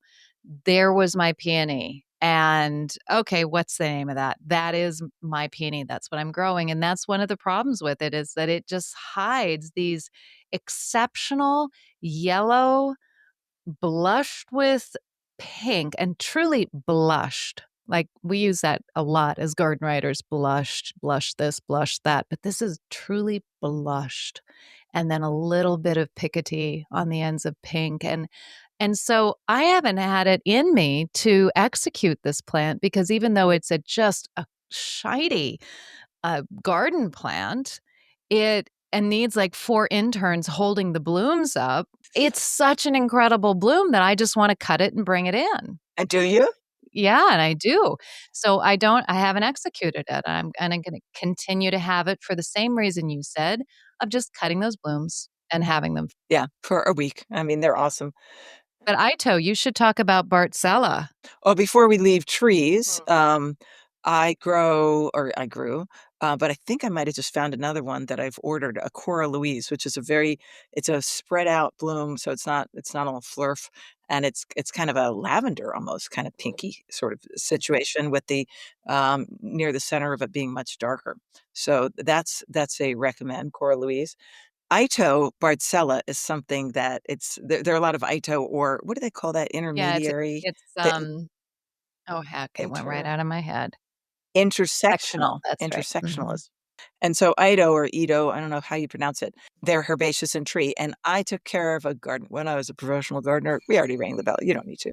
there was my peony. And okay, what's the name of that? That is my peony. That's what I'm growing. And that's one of the problems with it is that it just hides these exceptional yellow, blushed with pink, and truly blushed. Like we use that a lot as garden writers, blushed, blush this, blush that. But this is truly blushed and then a little bit of picoty on the ends of pink. And so I haven't had it in me to execute this plant because even though it's a just a shiny garden plant, it and needs like 4 interns holding the blooms up. It's such an incredible bloom that I just want to cut it and bring it in. And do you? Yeah, and I do. So I haven't executed it. I'm gonna continue to have it for the same reason you said, of just cutting those blooms and having them. Yeah, for a week. I mean, they're awesome. But Ito, you should talk about Bartzella. Oh, before we leave trees, Mm. I grew, but I think I might have just found another one that I've ordered, a Cora Louise, which is it's a spread out bloom, so it's not all flurf, and it's kind of a lavender almost, kind of pinky sort of situation with the near the center of it being much darker. So that's a recommend, Cora Louise. Ito Bartzella is something that there are a lot of Ito, or what do they call that Yeah, intermediary? it's, The oh, heck, it went right inter out of my head. intersectional Sectional, that's right. Mhm. intersectionalism. And so Ido or Ito, I don't know how you pronounce it, they're herbaceous and tree, and I took care of a garden when I was a professional gardener. We already rang the bell, you don't need to.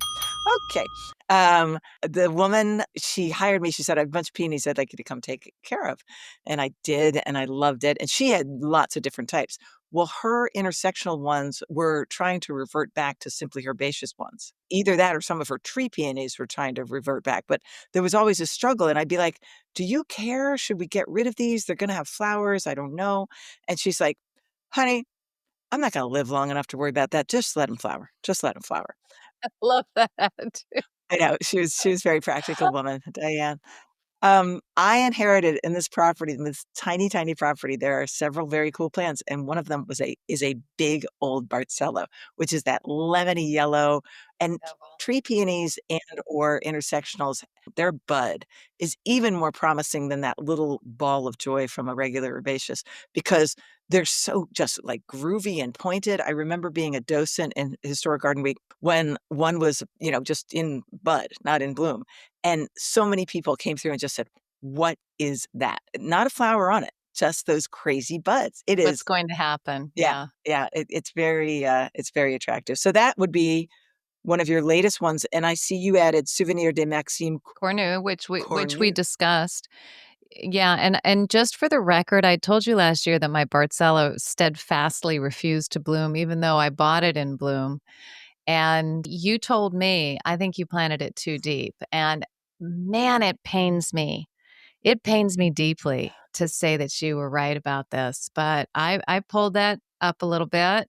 Okay. The woman, she hired me, she said, "I have a bunch of peonies I'd like you to come take care of." And I did, and I loved it, and she had lots of different types. Well, her intersectional ones were trying to revert back to simply herbaceous ones. Either that or some of her tree peonies were trying to revert back, but there was always a struggle, and I'd be like, "Do you care? Should we get rid of these? They're gonna have flowers, I don't know." And she's like, "Honey, I'm not gonna live long enough to worry about that. Just let them flower. Just let them flower." I love that. I know, she was a very practical woman, Diane. I inherited in this tiny, tiny property, there are several very cool plants, and one of them is a big old Bartzello, which is that lemony yellow, and tree peonies and or intersectionals, their bud is even more promising than that little ball of joy from a regular herbaceous because they're so just like groovy and pointed. I remember being a docent in Historic Garden Week when one was, just in bud, not in bloom. And so many people came through and just said, "What is that?" Not a flower on it, just those crazy buds. It What's is, going to happen? yeah, Yeah. yeah, it's very attractive. So that would be one of your latest ones, and I see you added Souvenir de Maxime Cornu, which we Cornu. discussed. Yeah, and just for the record, I told you last year that my Bartzello steadfastly refused to bloom even though I bought it in bloom, and you told me, I think you planted it too deep, and man, it pains me. It pains me deeply to say that you were right about this, but I pulled that up a little bit,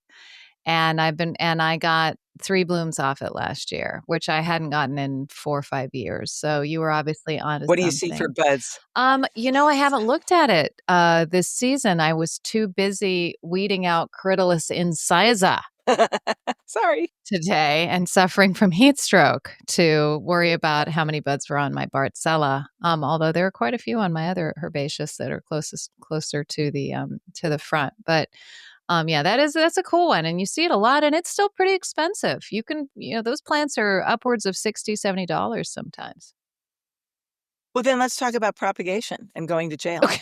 and I got 3 blooms off it last year, which I hadn't gotten in 4 or 5 years, so you were obviously onto What do you see for something. buds? I haven't looked at it, this season. I was too busy weeding out Critolus incisa. Sorry. today and suffering from heat stroke to worry about how many buds were on my Bartzella. Although there are quite a few on my other herbaceous that are closer to the front. But yeah, that's a cool one, and you see it a lot, and it's still pretty expensive. Those plants are upwards of $60-$70 sometimes. Well, then let's talk about propagation and going to jail, Okay.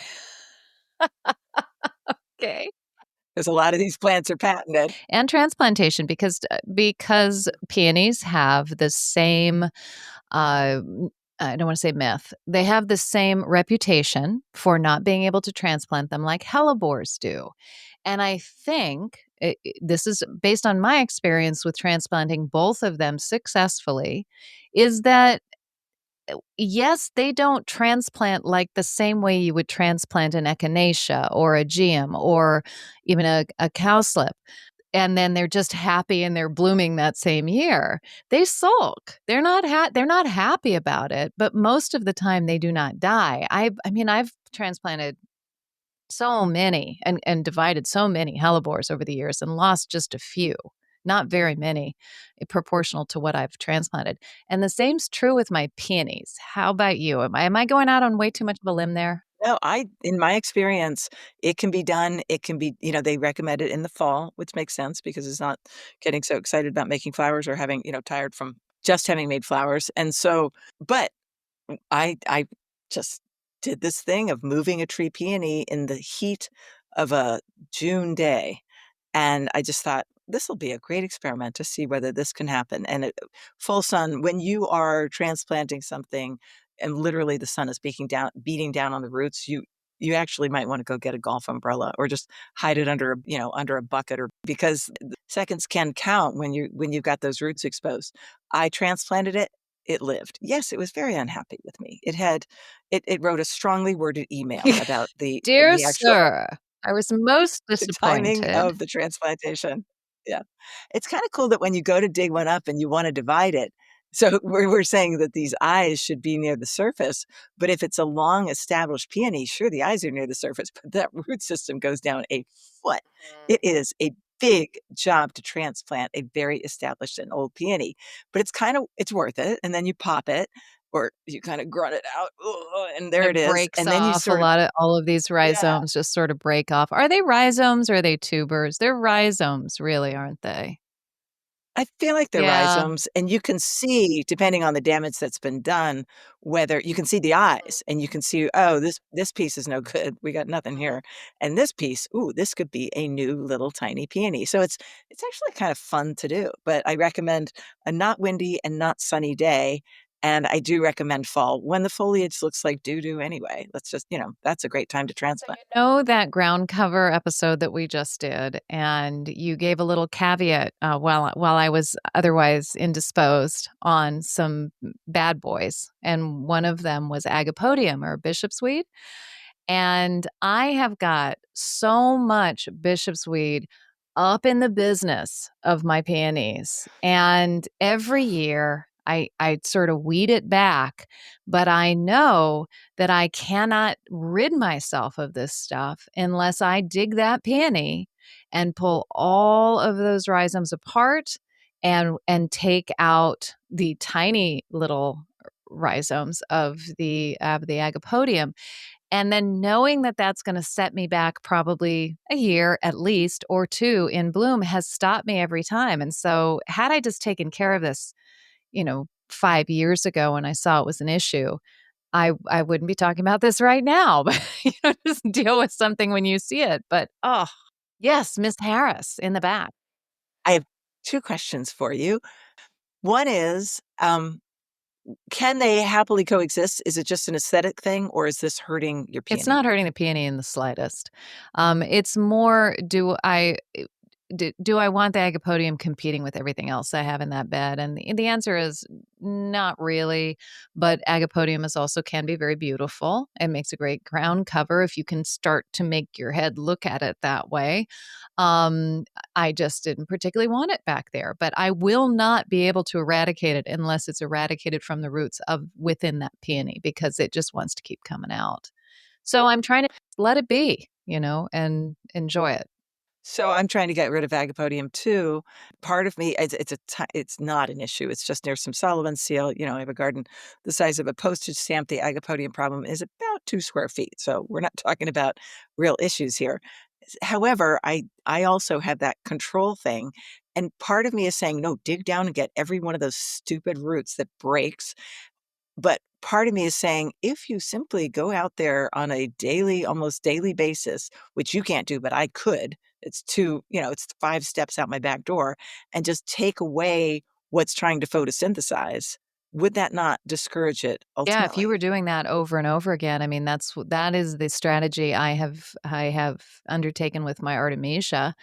Okay. because a lot of these plants are patented. And transplantation because peonies have the same I don't want to say myth. They have the same reputation for not being able to transplant them like hellebores do. And I think this is based on my experience with transplanting both of them successfully, is that yes, they don't transplant like the same way you would transplant an echinacea or a geum or even a cowslip, and then they're just happy and they're blooming that same year. They sulk. They're not happy about it, but most of the time they do not die. I've transplanted so many and divided so many hellebores over the years and lost just a few. Not very many, proportional to what I've transplanted. And the same's true with my peonies. How about you? Am I going out on way too much of a limb there? No, in my experience, it can be done. It can be, they recommend it in the fall, which makes sense because it's not getting so excited about making flowers or having, tired from just having made flowers. And so, but I just did this thing of moving a tree peony in the heat of a June day, and I just thought, "This will be a great experiment to see whether this can happen," and full sun when you are transplanting something and literally the sun is beating down on the roots, you actually might wanna go get a golf umbrella or just hide it under a bucket or because the seconds can count when you've got those roots exposed. I transplanted it, it lived. Yes, it was very unhappy with me. It wrote a strongly worded email about Dear the actual sir, I was most the timing disappointed. of the transplantation. Yeah. It's kinda cool that when you go to dig one up and you wanna divide it, so we're saying that these eyes should be near the surface, but if it's a long established peony, sure, the eyes are near the surface, but that root system goes down a foot. It is a big job to transplant a very established and old peony, but it's worth it, and then you pop it or you kinda grunt it out, "Ugh," and there it It is, breaks and then you off a sort of lot of all of these yeah. rhizomes just sort of break off. Are they rhizomes or are they tubers? They're rhizomes, really, aren't they? I feel like they're Yeah. rhizomes, and you can see, depending on the damage that's been done, whether you can see the eyes and you can see, "Oh, this piece is no good. We got nothing Mhm. here." And this piece, "Ooh, this could be a new little tiny peony." So it's actually kind of fun to do, but I recommend a not windy and not sunny day, and I do recommend fall when the foliage looks like doo-doo anyway. Let's just that's a great time to So transplant. you know that ground cover episode that we just did, and you gave a little caveat while I was otherwise indisposed on some bad boys, and one of them was Agapodium or bishop's weed. And I have got so much bishop's weed up in the business of my peonies. And every year I sort of weed it back, but I know that I cannot rid myself of this stuff unless I dig that peony and pull all of those rhizomes apart and take out the tiny little rhizomes of the agapodium, and then knowing that that's gonna set me back probably a year at least or 2 in bloom has stopped me every time, and so had I just taken care of this, 5 years ago when I saw it was an issue, I wouldn't be talking about this right now, but, just deal with something when you see it, but, oh, yes, Miss Harris in the back. I have 2 questions for you. One is, can they happily coexist? Is it just an aesthetic thing, or is this hurting your It's peony? not hurting the peony in the slightest. It's more do I want the Agapodium competing with everything else I have in that bed? And the answer is not really. But Agapodium is also can be very beautiful and makes a great ground cover if you can start to make your head look at it that way. Um, I just didn't particularly want it back there, but I will not be able to eradicate it unless it's eradicated from the roots of within that peony because it just wants to keep coming out. So I'm trying to let it be, and enjoy it. So I'm trying to get rid of Agapodium too. Part of me, it's not an issue. It's just near some Sullivan seal. I have a garden the size of a postage stamp. The Agapodium problem is about 2 square feet. So we're not talking about real issues here. However, I also have that control thing. And part of me is saying, no, dig down and get every one of those stupid roots that breaks. But part of me is saying, if you simply go out there on a daily, almost daily basis, which you can't do, but I could, it's 5 steps out my back door, and just take away what's trying to photosynthesize, would that not discourage it Yeah, if you ultimately? were doing that over and over again, I mean, that is the strategy I have undertaken with my Artemisia,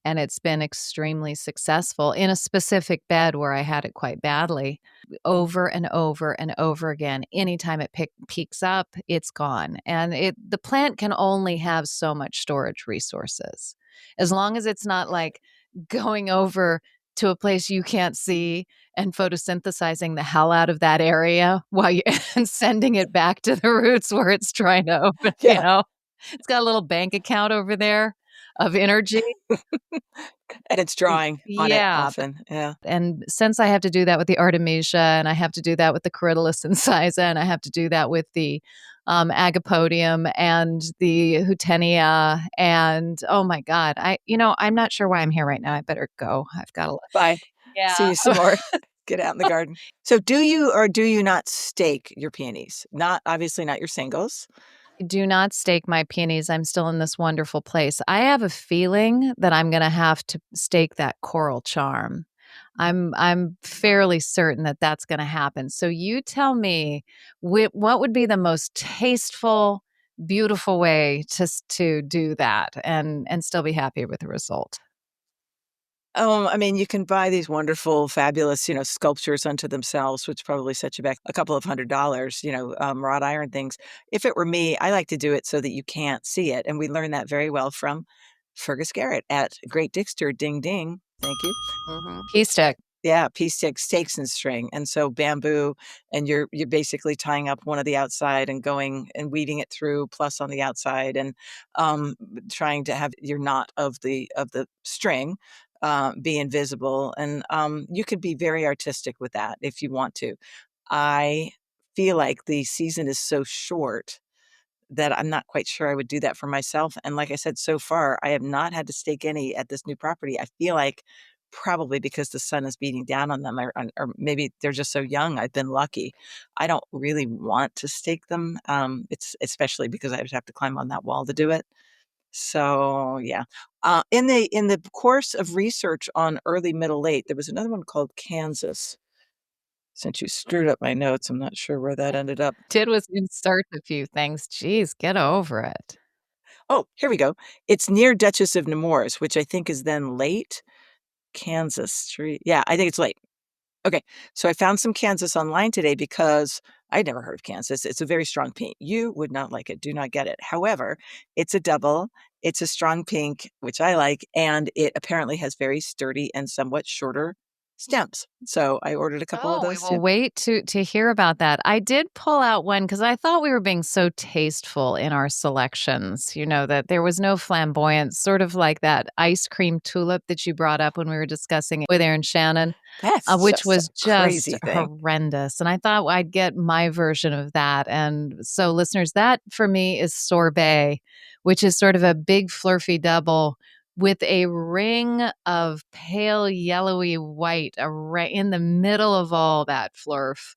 and it's been extremely successful in a specific bed where I had it quite badly. Over and over and over again, anytime it peaks up, it's gone, and the plant can only have so much storage resources. As long as it's not, like, going over to a place you can't see and photosynthesizing the hell out of that area while you and sending it back to the roots where it's trying to open, you Yeah. know? It's got a little bank account over there of energy. And it's Y drawing on it yeah, often. Yeah. and since I have to do that with the Artemisia, and I have to do that with the Coryllis incisa, and I have to do that with the, Agapodium and the Hutenia, and, oh my god, I'm not sure why I'm here right now. I better go. I've got a Bye. See yeah. you some more. Get out in the garden. So do you or do you not stake your peonies? Not obviously not your singles. Do not stake my peonies. I'm still in this wonderful place. I have a feeling that I'm gonna have to stake that coral charm. I'm fairly certain that that's gonna happen. So you tell me, what would be the most tasteful, beautiful way to do that and still be happy with the result? I mean, you can buy these wonderful, fabulous, sculptures unto themselves, which probably set you back a couple of $100, wrought iron things. If it were me, I like to do it so that you can't see it. And we learned that very well from Fergus Garrett at Great Dixter. Ding, ding. Thank you. Pea stick. Yeah, pea stick, stakes and string, and so bamboo, and you're basically tying up one of the outside and going and weeding it through, plus on the outside, and trying to have your knot of the string be invisible, and you could be very artistic with that if you want to. I feel like the season is so short that I'm not quite sure I would do that for myself, and like I said, so far, I have not had to stake any at this new property. I feel like probably because the sun is beating down on them, or maybe they're just so young, I've been lucky. I don't really want to stake them, it's especially because I would have to climb on that wall to do it. So, yeah. In the course of research on early, middle, late, there was another one called Kansas. Since you screwed up my notes, I'm not sure where that ended up. Did was insert a few things. Jeez, get over it. Oh, here we go. It's near Duchess of Nemours, which I think is then late. Kansas Street. Yeah, I think it's late. Okay, so I found some Kansas online today because I'd never heard of Kansas. It's a very strong pink. You would not like it. Do not get it. However, it's a double. It's a strong pink, which I like, and it apparently has very sturdy and somewhat shorter stems. So I ordered a couple of Oh, we those will too. wait to hear about that. I did pull out one because I thought we were being so tasteful in our selections, that there was no flamboyance, sort of like that ice cream tulip that you brought up when we were discussing it with Aaron Shannon, That's which just a was just crazy thing. horrendous. And I thought I'd get my version of that. And so, listeners, that for me is sorbet, which is sort of a big, flurfy double with a ring of pale yellowy white in the middle of all that flurf.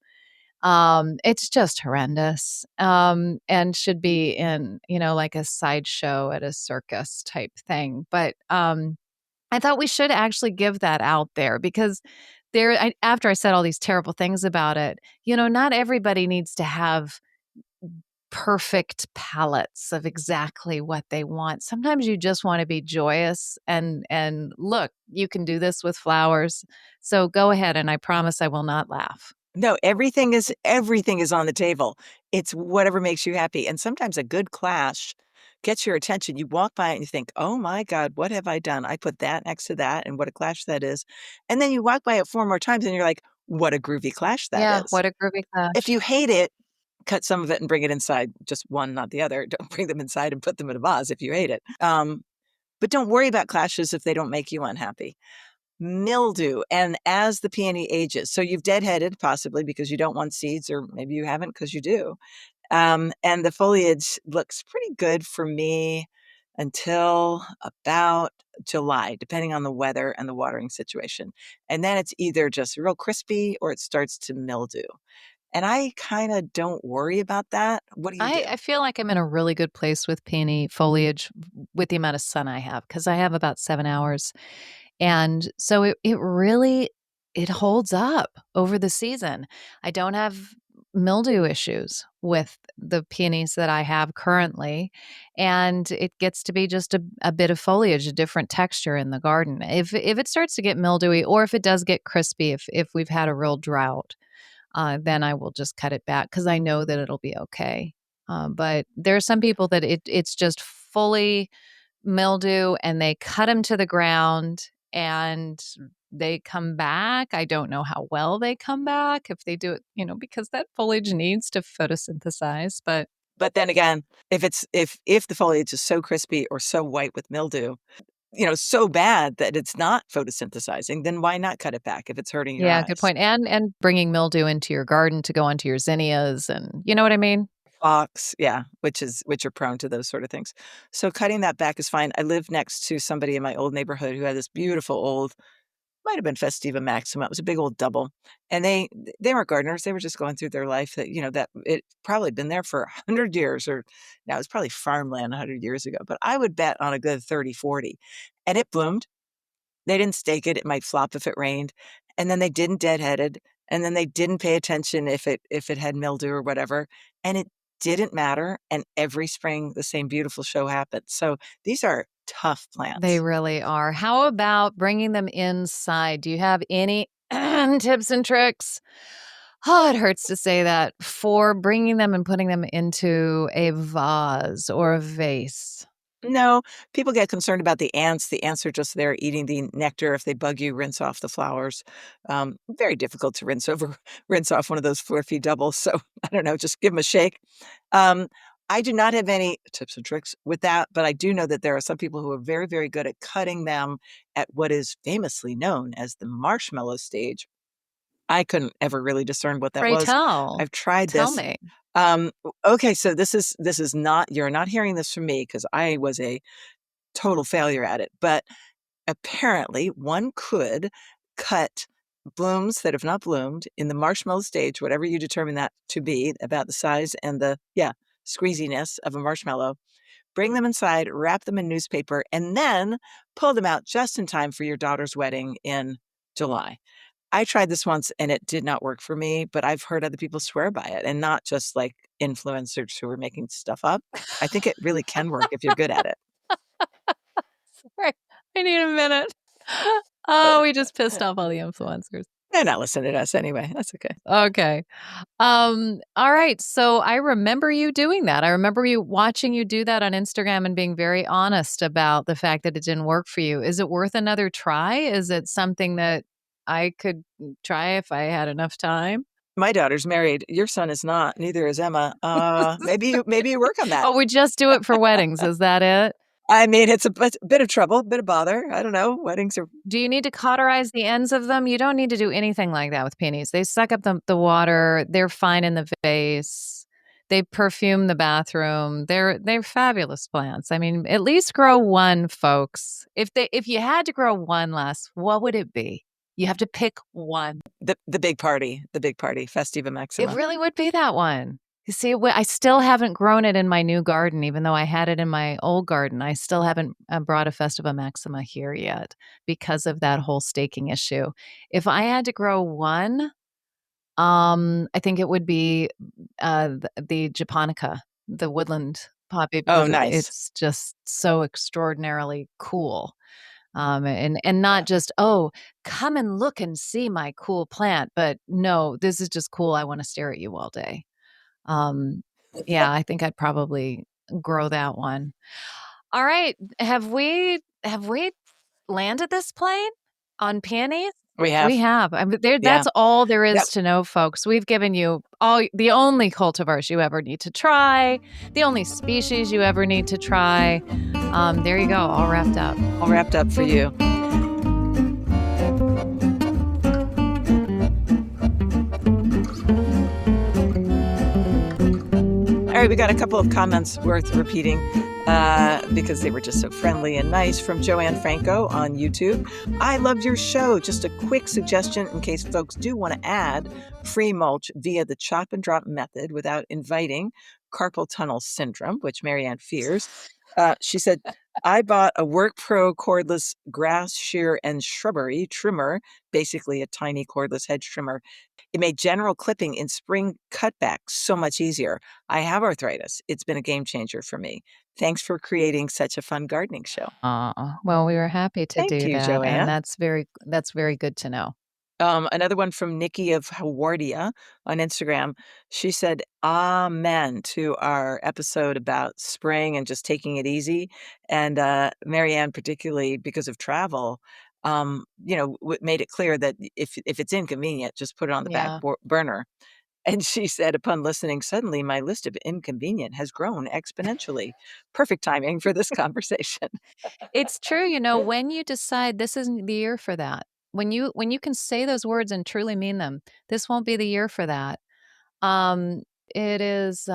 It's just horrendous. And should be in, like a sideshow at a circus type thing. But I thought we should actually give that out there because after I said all these terrible things about it, not everybody needs to have perfect palettes of exactly what they want. Sometimes you just want to be joyous and look, you can do this with flowers. So go ahead and I promise I will not laugh. No, everything is on the table. It's whatever makes you happy, and sometimes a good clash gets your attention. You walk by it and you think, "Oh my god, what have I done? I put that next to that, and what a clash that is." And then you walk by it 4 more times and you're like, "What a groovy clash that Yeah, is." what a groovy If clash. you hate it, cut some of it and bring it inside, just one, not the other. Don't bring them inside and put them in a vase if you hate it. But don't worry about clashes if they don't make you unhappy. Mildew, and as the peony ages, so you've deadheaded possibly because you don't want seeds, or maybe you haven't because you do. And the foliage looks pretty good for me until about July, depending on the weather and the watering situation. And then it's either just real crispy or it starts to mildew. And I kind of don't worry about that. What do you do? I feel like I'm in a really good place with peony foliage with the amount of sun I have because I have about 7 hours. And so it really it holds up over the season. I don't have mildew issues with the peonies that I have currently. And it gets to be just a bit of foliage, a different texture in the garden. If it starts to get mildewy or if it does get crispy, if we've had a real drought, then I will just cut it back because I know that it'll be okay. But there are some people that it's just fully mildew and they cut them to the ground and they come back. I don't know how well they come back if they do it, because that foliage needs to photosynthesize. But But then again, if the foliage is so crispy or so white with mildew, so bad that it's not photosynthesizing, then why not cut it back if it's hurting your yeah, good eyes? point. And bringing mildew into your garden to go onto your zinnias, and you know what I mean. Fox, yeah, which are prone to those sort of things. So cutting that back is fine. I live next to somebody in my old neighborhood who had this beautiful old, might have been Festiva Maxima. It was a big old double. And they weren't gardeners. They were just going through their life that, that it probably been there for 100 years, or now it's probably farmland 100 years ago. But I would bet on a good 30, 40. And it bloomed. They didn't stake it, it might flop if it rained, and then they didn't deadhead it, and then they didn't pay attention if it had mildew or whatever, and it didn't matter, and every spring, the same beautiful show happened. So these are tough They plants. really are. How about bringing them inside? Do you have any tips and tricks? Oh, it hurts to say that for bringing them and putting them into a vase or a vase. No, people get concerned about the ants. The ants are just there eating the nectar. If they bug you, rinse off the flowers. Very difficult to rinse off one of those fluffy doubles. So I don't know, just give them a shake. Um, I do not have any tips and tricks with that, but I do know that there are some people who are very, very good at cutting them at what is famously known as the marshmallow stage. I couldn't ever really discern what that Pray was. tell. I've tried Tell this. me. Okay, so this is not, you're not hearing this from me because I was a total failure at it, but apparently one could cut blooms that have not bloomed in the marshmallow stage, whatever you determine that to be, about the size and the, yeah, squeeziness of a marshmallow, bring them inside, wrap them in newspaper, and then pull them out just in time for your daughter's wedding in July. I tried this once and it did not work for me, but I've heard other people swear by it, and not just like influencers who are making stuff up. I think it really can work if you're good at it. Sorry. I need a minute. Uh, Oh, we just pissed off all the influencers. They're not listening to us anyway. That's okay. Okay. All right. So I remember you doing that. I remember you watching you do that on Instagram and being very honest about the fact that it didn't work for you. Is it worth another try? Is it something that I could try if I had enough time? My daughter's married. Your son is not. Neither is Emma. Maybe you work on that. Oh, we just do it for weddings. Is that it? I mean, it's a bit of trouble, a bit of bother. I don't know. Weddings are. Do you need to cauterize the ends of them? You don't need to do anything like that with peonies. They suck up the water. They're fine in the vase. They perfume the bathroom. They're fabulous plants. I mean, at least grow one, folks. If you had to grow one less, what would it be? You have to pick one. The big party, Festiva It Maxima. really would be that one. You see, I still haven't grown it in my new garden, even though I had it in my old garden. I still haven't brought a Festiva Maxima here yet because of that whole staking issue. If I had to grow one, I think it would be the japonica, the woodland poppy, Oh, because nice. it's just so extraordinarily cool. And not just, oh, come and look and see my cool plant, but no, this is just cool. I want to stare at you all day. Um, yeah, I think I'd probably grow that one. All right, have we landed this plane on peonies? We We have. have. I mean, Yeah. that's all there Yep. is to know, folks. We've given you all the only cultivars you ever need to try, the only species you ever need to try. There you go, all wrapped up. All wrapped up for you. All right, we got a couple of comments worth repeating because they were just so friendly and nice from Joanne Franco on YouTube. I loved your show. Just a quick suggestion in case folks do want to add free mulch via the chop and drop method without inviting carpal tunnel syndrome, which Marianne fears. She said, I bought a Work Pro cordless grass shear and shrubbery trimmer, basically a tiny cordless hedge trimmer. It made general clipping in spring cutback so much easier. I have arthritis. It's been a game changer for me. Thanks for creating such a fun gardening show. Aw, well, we were happy to Thank do you, that, and Joanne. that's very good to know. Another one from Nikki of Hawardia on Instagram. She said, Amen to our episode about spring and just taking it easy. And Marianne, particularly because of travel, made it clear that if it's inconvenient, just put it on the back Yeah. burner. And she said, upon listening, suddenly my list of inconvenient has grown exponentially. Perfect timing for this conversation. It's true, when you decide this isn't the year for that, when you can say those words and truly mean them, "This won't be the year for that," um, it is,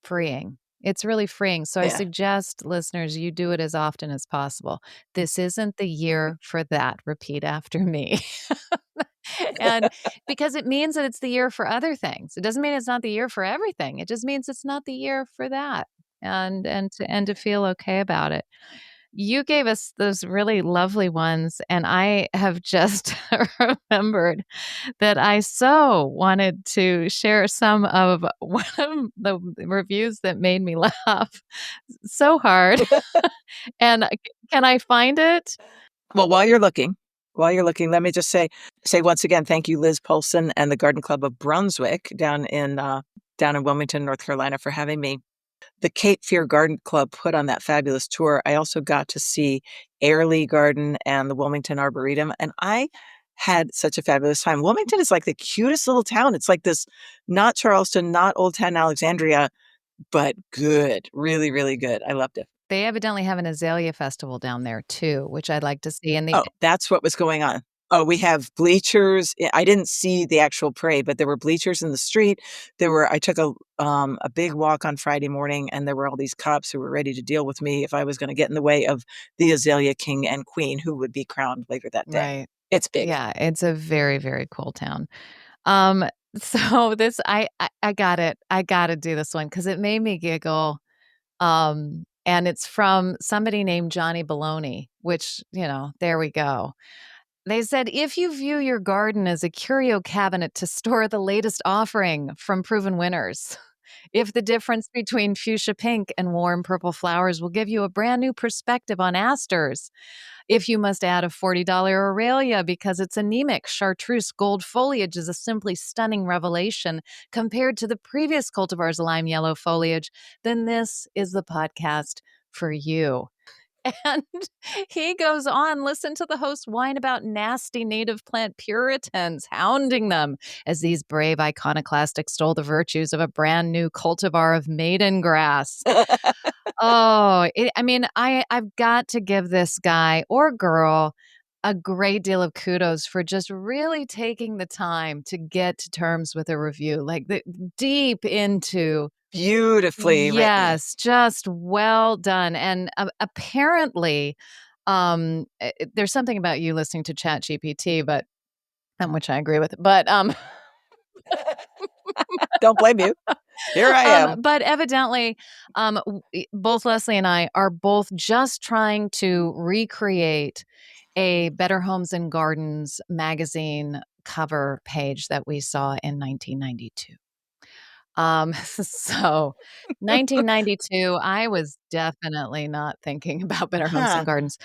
freeing. It's really freeing, so I Yeah. suggest, listeners, you do it as often as possible. "This isn't the year for that." Repeat after me. And because it means that it's the year for other things. It doesn't mean it's not the year for everything. It just means it's not the year for that, and to feel okay about it. You gave us those really lovely ones, and I have just remembered that I so wanted to share some of one of the reviews that made me laugh so hard. And can I find it? Well, while you're looking, let me just say once again, thank you, Liz Polson and the Garden Club of Brunswick down in Wilmington, North Carolina, for having me. The Cape Fear Garden Club put on that fabulous tour. I also got to see Airlie Garden and the Wilmington Arboretum, and I had such a fabulous time. Wilmington is like the cutest little town. It's like this, not Charleston, not Old Town Alexandria, but good, really, really good. I loved it. They evidently have an azalea festival down there too, which I'd like to see, and the Oh, that's what was going on. Oh, we have bleachers. I didn't see the actual parade, but there were bleachers in the street. I took a big walk on Friday morning, and there were all these cops who were ready to deal with me if I was gonna get in the way of the azalea king and queen who would be crowned later that day. Right. It's big. Yeah, it's a very, very cool town. Um, so this I got it. I gotta do this one because it made me giggle. And it's from somebody named Johnny Baloney, which, there we go. They said, if you view your garden as a curio cabinet to store the latest offering from proven winners, if the difference between fuchsia pink and warm purple flowers will give you a brand new perspective on asters, if you must add a $40 Aurelia because its anemic chartreuse gold foliage is a simply stunning revelation compared to the previous cultivar's lime yellow foliage, then this is the podcast for you. And he goes on, listen to the host whine about nasty native plant Puritans hounding them as these brave iconoclasts extol the virtues of a brand new cultivar of maiden grass. Oh, I mean, I've got to give this guy or girl a great deal of kudos for just really taking the time to get to terms with a review, like the deep into. Beautifully written. Yes, just well done. And apparently, there's something about you listening to ChatGPT, but which I agree with. But Don't blame you. Here I am. But evidently, both Leslie and I are both just trying to recreate a Better Homes and Gardens magazine cover page that we saw in 1992. So 1992, I was definitely not thinking about Better Homes and Huh. Gardens.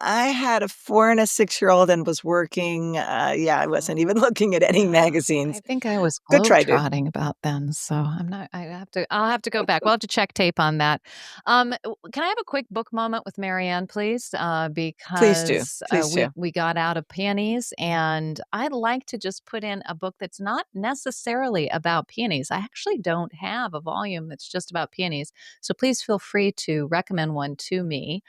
I had a 4 and a 6-year-old and was working, yeah, I wasn't even looking at any magazines. I think I was Good try, dude. globetrotting about then, so I'll have to go back. We'll have to check tape on that. Can I have a quick book moment with Marianne, please? Please do. Because, Please do. we got out of peonies, and I'd like to just put in a book that's not necessarily about peonies. I actually don't have a volume that's just about peonies, so please feel free to recommend one to me.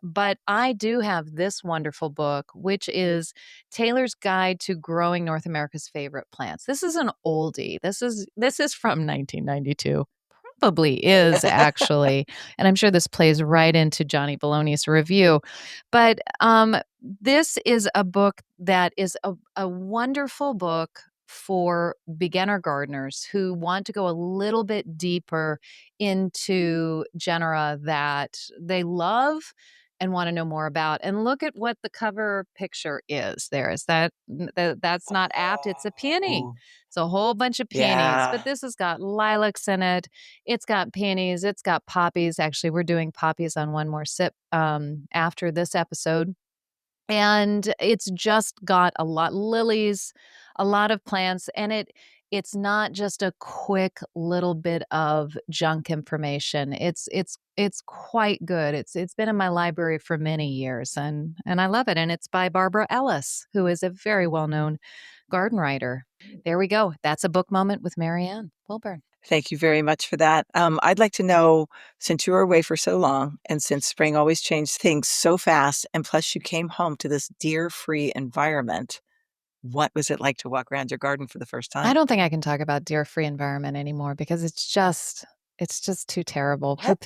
But I do have this wonderful book, which is Taylor's Guide to Growing North America's Favorite Plants. This is an oldie. This is from 1992. Probably is actually, and I'm sure this plays right into Johnny Baloney's review. But this is a book that is a wonderful book for beginner gardeners who want to go a little bit deeper into genera that they love and want to know more about. And look at what the cover picture is. There is that's not apt. It's a peony. Oh, It's a whole bunch of peonies, but yeah. this has got lilacs in it. It's got peonies. It's got poppies. Actually, we're doing poppies on one more sip after this episode. And it's just got a lot lilies, a lot of plants, and it's not just a quick little bit of junk information. It's quite good. It's been in my library for many years, and I love it. And it's by Barbara Ellis, who is a very well-known garden writer. There we go. That's a book moment with Marianne Wilburn. Thank you very much for that. I'd like to know, since you were away for so long, and since spring always changed things so fast, and plus you came home to this deer-free environment, what was it like to walk around your garden for the first I time? don't think I can talk about deer-free environment anymore because it's just too terrible What?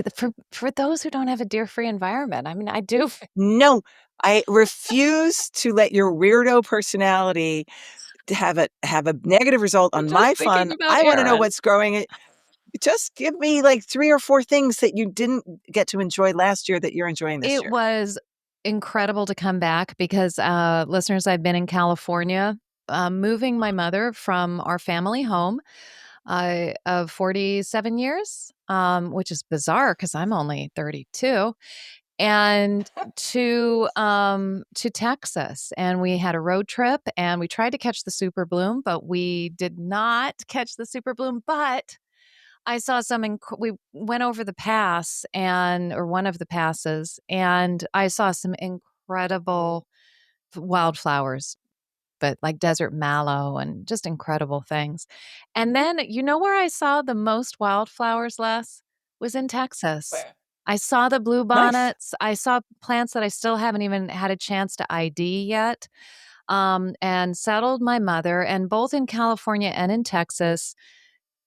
for those who don't have a deer-free environment. I mean, I do No, I refuse to let your weirdo personality to have a negative result I'm on just my thinking fun. about I wanna know Aaron. what's growing it. Just give me, like, 3 or 4 things that you didn't get to enjoy last year that you're enjoying this It year. was incredible to come back because, listeners, I've been in California, moving my mother from our family home, of 47 years, which is bizarre because 'cause I'm only 32. And to Texas, and we had a road trip, and we tried to catch the super bloom, but we did not catch the super bloom, but I saw some we went over the pass and or one of the passes, and I saw some incredible wildflowers, but like desert mallow and just incredible things. And then you know where I saw the most wildflowers, Les? Was in Texas. Where? I saw the Nice. bluebonnets. I saw plants that I still haven't even had a chance to ID yet. And settled my mother, and both in California and in Texas,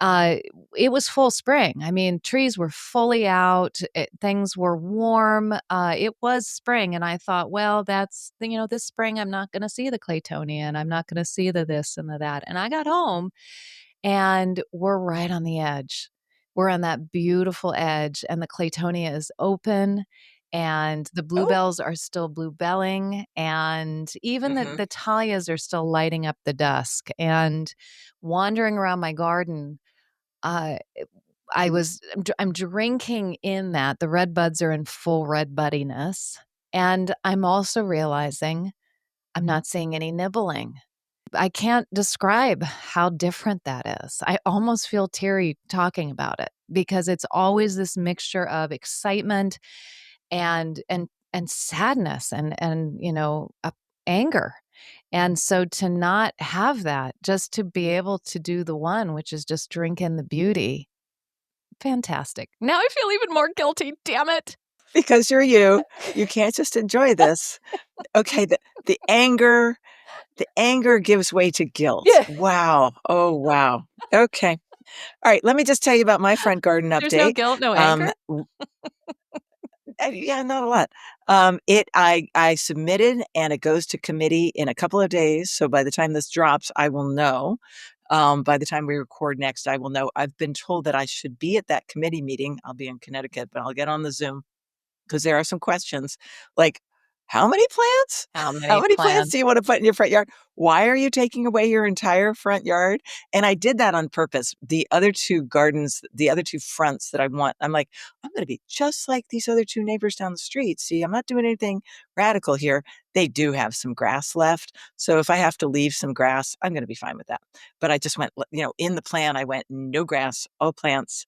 uh, it was full spring. I mean, trees were fully out, things were warm, it was spring, and I thought, "Well, this spring, I'm not gonna see the Claytonian, I'm not gonna see the this and the that," and I got home, and we're right on the edge. We're on that beautiful edge, and the Claytonia is open, and the Oh, bluebells are still bluebelling, and even the mhm. the Thalias are still lighting up the dusk, and wandering around my garden, uh, I'm drinking in that. The red buds are in full red buddiness, and I'm also realizing I'm not seeing any nibbling. I can't describe how different that is. I almost feel teary talking about it because it's always this mixture of excitement and sadness and anger. And so to not have that, just to be able to do the one, which is just drink in the beauty. Fantastic. Now I feel even more guilty, damn it. Because you're you. You can't just enjoy this. Okay, the anger gives way to guilt. Yeah. Wow. Oh, wow. Okay. Alright, let me just tell you about my front garden There's no update. guilt, no Um, anger? yeah, not a lot. I submitted and it goes to committee in a couple of days, so by the time this drops, I will know. By the time we record next, I will know. I've been told that I should be at that committee meeting. I'll be in Connecticut, but I'll get on the Zoom because there are some questions like, How many plants? How How many many plants plants? do you want to put in your front yard? Why are you taking away your entire front yard? And I did that on purpose. The other two gardens, the other two fronts that I want, I'm like, I'm going to be just like these other two neighbors down the street. See, I'm not doing anything radical here. They do have some grass left. So if I have to leave some grass, I'm going to be fine with that. But I just went, in the plan, I went no grass, all plants.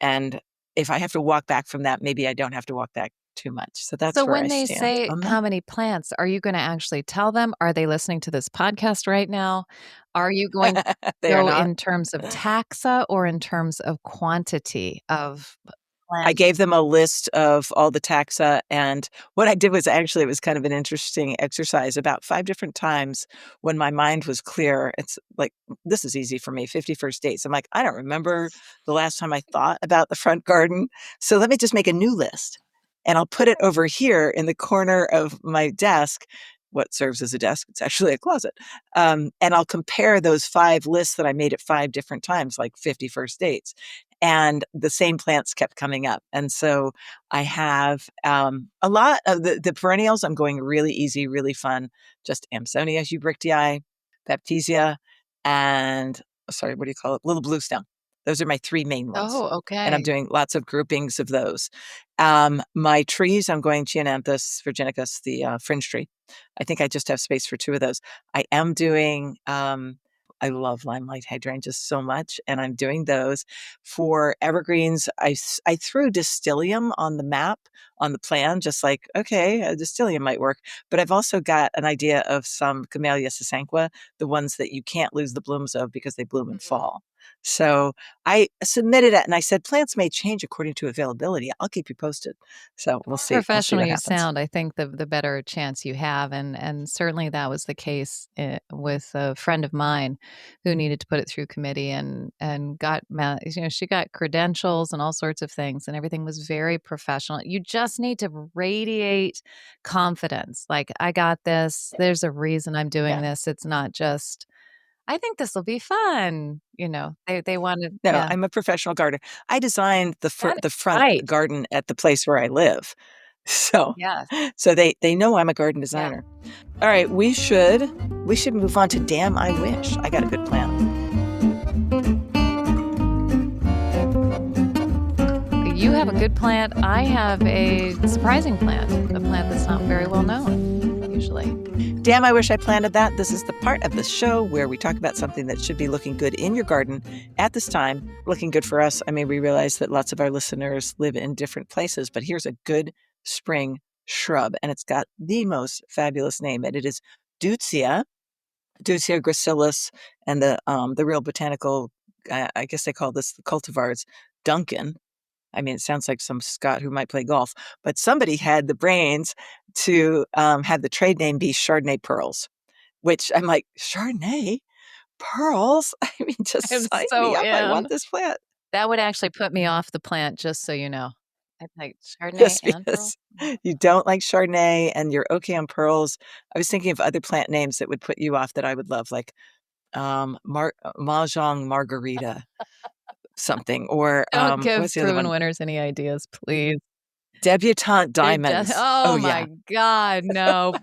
And if I have to walk back from that, maybe I don't have to walk back too much. So So that's where I when they stand say on that. how many plants, are you gonna actually tell them? Are they listening to this podcast right now? Are you going to They are go not. in terms of taxa or in terms of quantity of I plants? gave them a list of all the taxa, and what I did was actually it was kind of an interesting exercise about 5 different times when my mind was clear. It's like, this is easy for me, 51st dates. I'm like, I don't remember the last time I thought about the front garden, so let me just make a new list, and I'll put it over here in the corner of my desk, what serves as a desk, it's actually a closet, and I'll compare those 5 lists that I made at 5 different times, like 51st dates, and the same plants kept coming up. And so I have a lot of the perennials. I'm going really easy, really fun. Just Amsonia hubrichtii, Baptisia, and sorry, what do you call it? Little bluestone. Those are my 3 main ones. Oh, And I'm okay. doing lots of groupings of those. My trees, I'm going Cheonanthus virginicus, the fringe tree. I think I just have space for 2 of those. I am doing I love limelight hydrangeas so much, and I'm doing those. For evergreens, I threw Distilium on the map, on the plan, just like, okay, a Distilium might work. But I've also got an idea of some Camellia sasanqua, the ones that you can't lose the blooms of because they bloom in Mhm. fall. So I submitted it and I said, plants may change according to availability. I'll keep you posted. So we'll see. We'll see Professional what you happens. sound, I think the better chance you have, and certainly that was the case, with a friend of mine who needed to put it through committee and got she got credentials and all sorts of things, and everything was very professional. You just need to radiate confidence, like, "I got this. There's a reason I'm doing Yeah. this. It's not just, 'I think this'll be fun.'" They wanted, No, yeah. I'm a professional gardener. I designed That the front right. garden at the place where I live. So Yes. so they know I'm a garden Yeah. designer. All right, we should move on to damn I wish. I got a good plan. You have a good plant. I have a surprising plant, a plant that's not very well known usually. Damn, I wish I planted that. This is the part of the show where we talk about something that should be looking good in your garden at this time. Looking good for us. I mean, we realize that lots of our listeners live in different places, but here's a good spring shrub, and it's got the most fabulous name, and it is Deutzia, Deutzia gracilis, and the real botanical, I guess they call this the cultivars, Duncan. I mean, it sounds like some Scot who might play golf, but somebody had the brains to have the trade name be Chardonnay Pearls, which I'm like, Chardonnay Pearls? I mean, I'm just sign me so up. I want in. this plant. That would actually put me off the plant, just so you know. I'd like Chardonnay Just and pearl? because you don't like Chardonnay and you're okay on pearls. I was thinking of other plant names that would put you off that I would love, like Mahjong Margarita something, or Don't give what's the other proven one? winners any ideas, please. Debutante It does Diamonds. Oh, oh yeah. my god, no.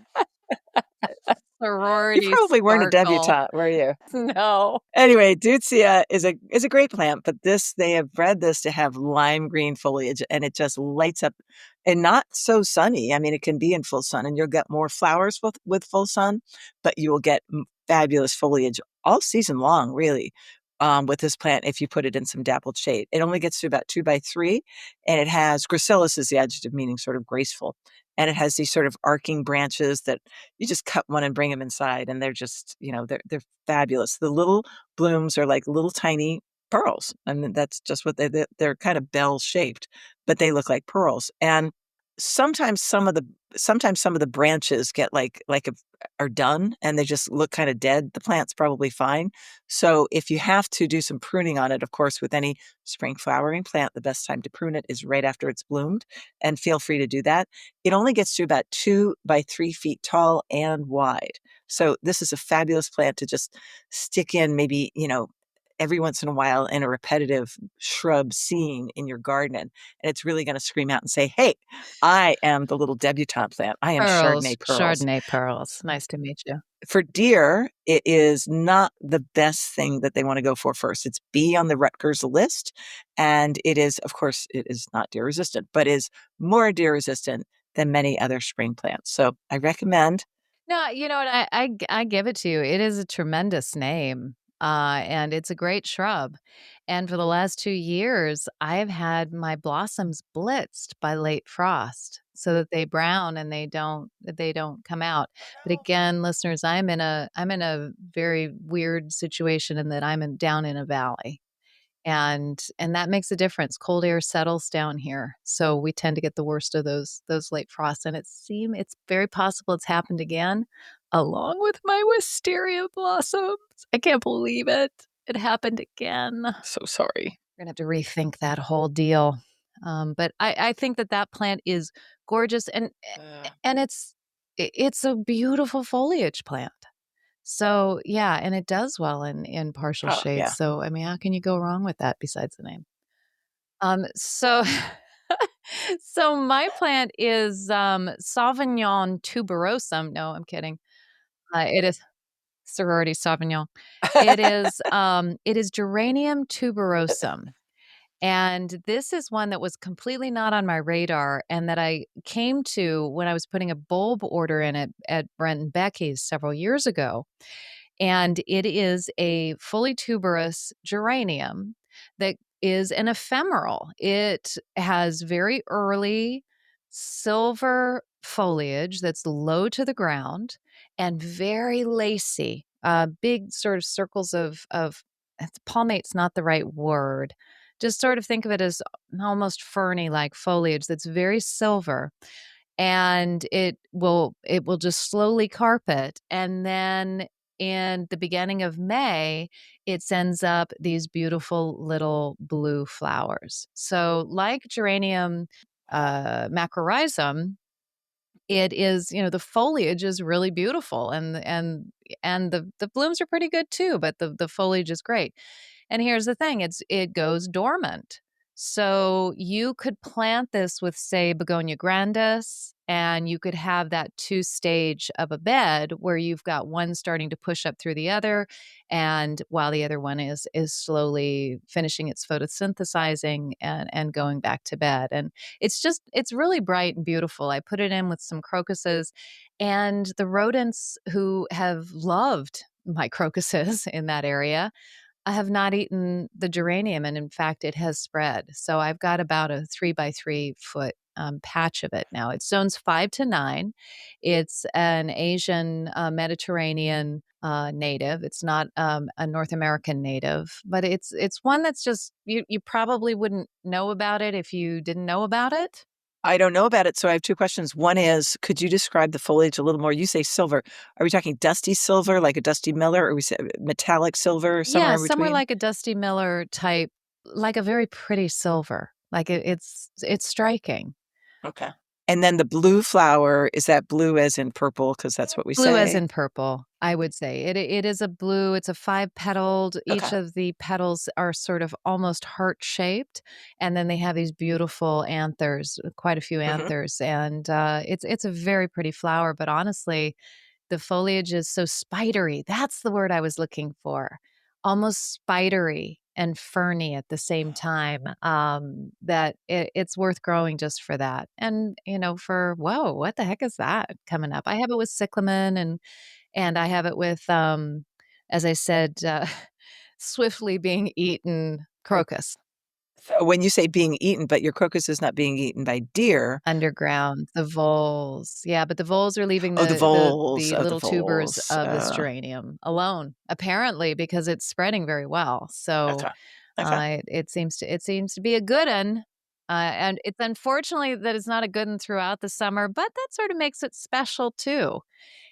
You Sorority probably weren't a sparkle. debutante, were you? No. Anyway, Deutzia is a great plant, but they have bred this to have lime green foliage, and it just lights up, and not so sunny. I mean, it can be in full sun, and you'll get more flowers with full sun, but you will get fabulous foliage all season long, really. With this plant, if you put it in some dappled shade, it only gets to about 2 by 3, and it has gracilis is the adjective meaning sort of graceful, and it has these sort of arcing branches that you just cut one and bring them inside, and they're just, they're fabulous. The little blooms are like little tiny pearls, and that's just what they're kind of bell shaped, but they look like pearls. And sometimes some of the branches get are done and they just look kind of dead. The plant's probably fine. So if you have to do some pruning on it, of course, with any spring flowering plant, the best time to prune it is right after it's bloomed, and feel free to do that. It only gets to about 2 by 3 feet tall and wide. So this is a fabulous plant to just stick in, maybe, every once in a while in a repetitive shrub scene in your garden. And it's really going to scream out and say, hey, I am the little debutante plant. I am Pearls, Chardonnay pearls. Chardonnay pearls. Nice to meet you. For deer, it is not the best thing that they want to go for first. It's B on the Rutgers list. And it is, of course, it is not deer resistant, but is more deer resistant than many other spring plants. So I recommend. No, you know what? I give it to you. It is a tremendous name, and it's a great shrub. And for the last 2 years, I have had my blossoms blitzed by late frost so that they brown and they don't come out. But again, listeners, I'm in a very weird situation in that down in a valley. And that makes a difference. Cold air settles down here, so we tend to get the worst of those late frosts, and it's very possible it's happened again, along with my wisteria blossoms. I can't believe it. It happened again. So sorry. We're gonna have to rethink that whole deal. But I think that plant is gorgeous, and it's a beautiful foliage plant. So, yeah, and it does well in partial Oh, shade, yeah. so, I mean, how can you go wrong with that besides the name? So so my plant is, Sauvignon tuberosum. No, I'm kidding. It is sorority Sauvignon. It is Geranium tuberosum, and this is one that was completely not on my radar and that I came to when I was putting a bulb order in at Brent& and Becky's several years ago. And it is a fully tuberous geranium that is an ephemeral. It has very early silver foliage that's low to the ground and very lacy, big sort of circles of palmate's not the right word. Just sort of think of it as almost ferny like foliage that's very silver, and it will just slowly carpet, and then in the beginning of May it sends up these beautiful little blue flowers. So like geranium macrorhizum, it is, the foliage is really beautiful, and the blooms are pretty good too, but the foliage is great. And here's the thing, it goes dormant. So you could plant this with, say, Begonia grandis, and you could have that two-stage of a bed where you've got one starting to push up through the other, and while the other one is slowly finishing its photosynthesizing and going back to bed. And it's really bright and beautiful. I put it in with some crocuses, and the rodents who have loved my crocuses in that area, I have not eaten the geranium, and in fact, it has spread. So I've got about a 3 by 3 foot patch of it now. It's zones 5 to 9. It's an Asian Mediterranean native. It's not a North American native, but it's one that's just you probably wouldn't know about it if you didn't know about it. I don't know about it, so I have 2 questions. One is, could you describe the foliage a little more? You say silver. Are we talking dusty silver, like a Dusty Miller, or we say metallic silver, somewhere Yeah, in somewhere between? like a Dusty Miller type, like a very pretty silver. Like it's striking. Okay. And then the blue flower, is that blue as in purple? Because that's what we Blue as say? in purple, I would say. It is a blue, it's a 5-petaled, each Okay. of the petals are sort of almost heart-shaped, and then they have these beautiful anthers, quite a few Mhm. anthers, and, it's a very pretty flower, but honestly, the foliage is so spidery. That's the word I was looking for. Almost spidery and ferny at the same time, that it's worth growing just for that. And, for whoa, what the heck is that coming up? I have it with cyclamen, and I have it with, as I said, swiftly being eaten crocus. So when you say being eaten, but your crocus is not being eaten by deer. Underground, the voles. Yeah, but the voles are leaving Oh, the the voles, the oh, the little tubers voles. of this geranium alone, apparently, because it's spreading very well. So, Okay. Okay. it seems to be a good one, and it's unfortunately that it's not a good one throughout the summer, but that sort of makes it special too,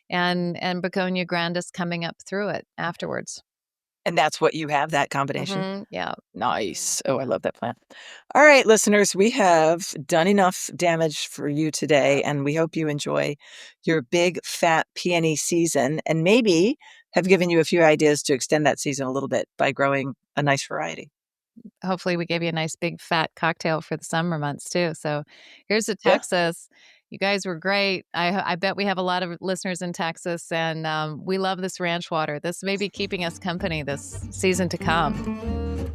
and Begonia grandis coming up through it afterwards. And that's what you have, that combination? Mhm, yeah. Nice. Oh, I love that plant. All right, listeners, we have done enough damage for you today, and we hope you enjoy your big fat peony season. And maybe have given you a few ideas to extend that season a little bit by growing a nice variety. Hopefully, we gave you a nice big fat cocktail for the summer months too. So, here's to Yeah. Texas. You guys were great. I bet we have a lot of listeners in Texas, and we love this ranch water. This may be keeping us company this season to come.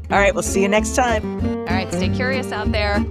All right, we'll see you next time. All right, stay curious out there.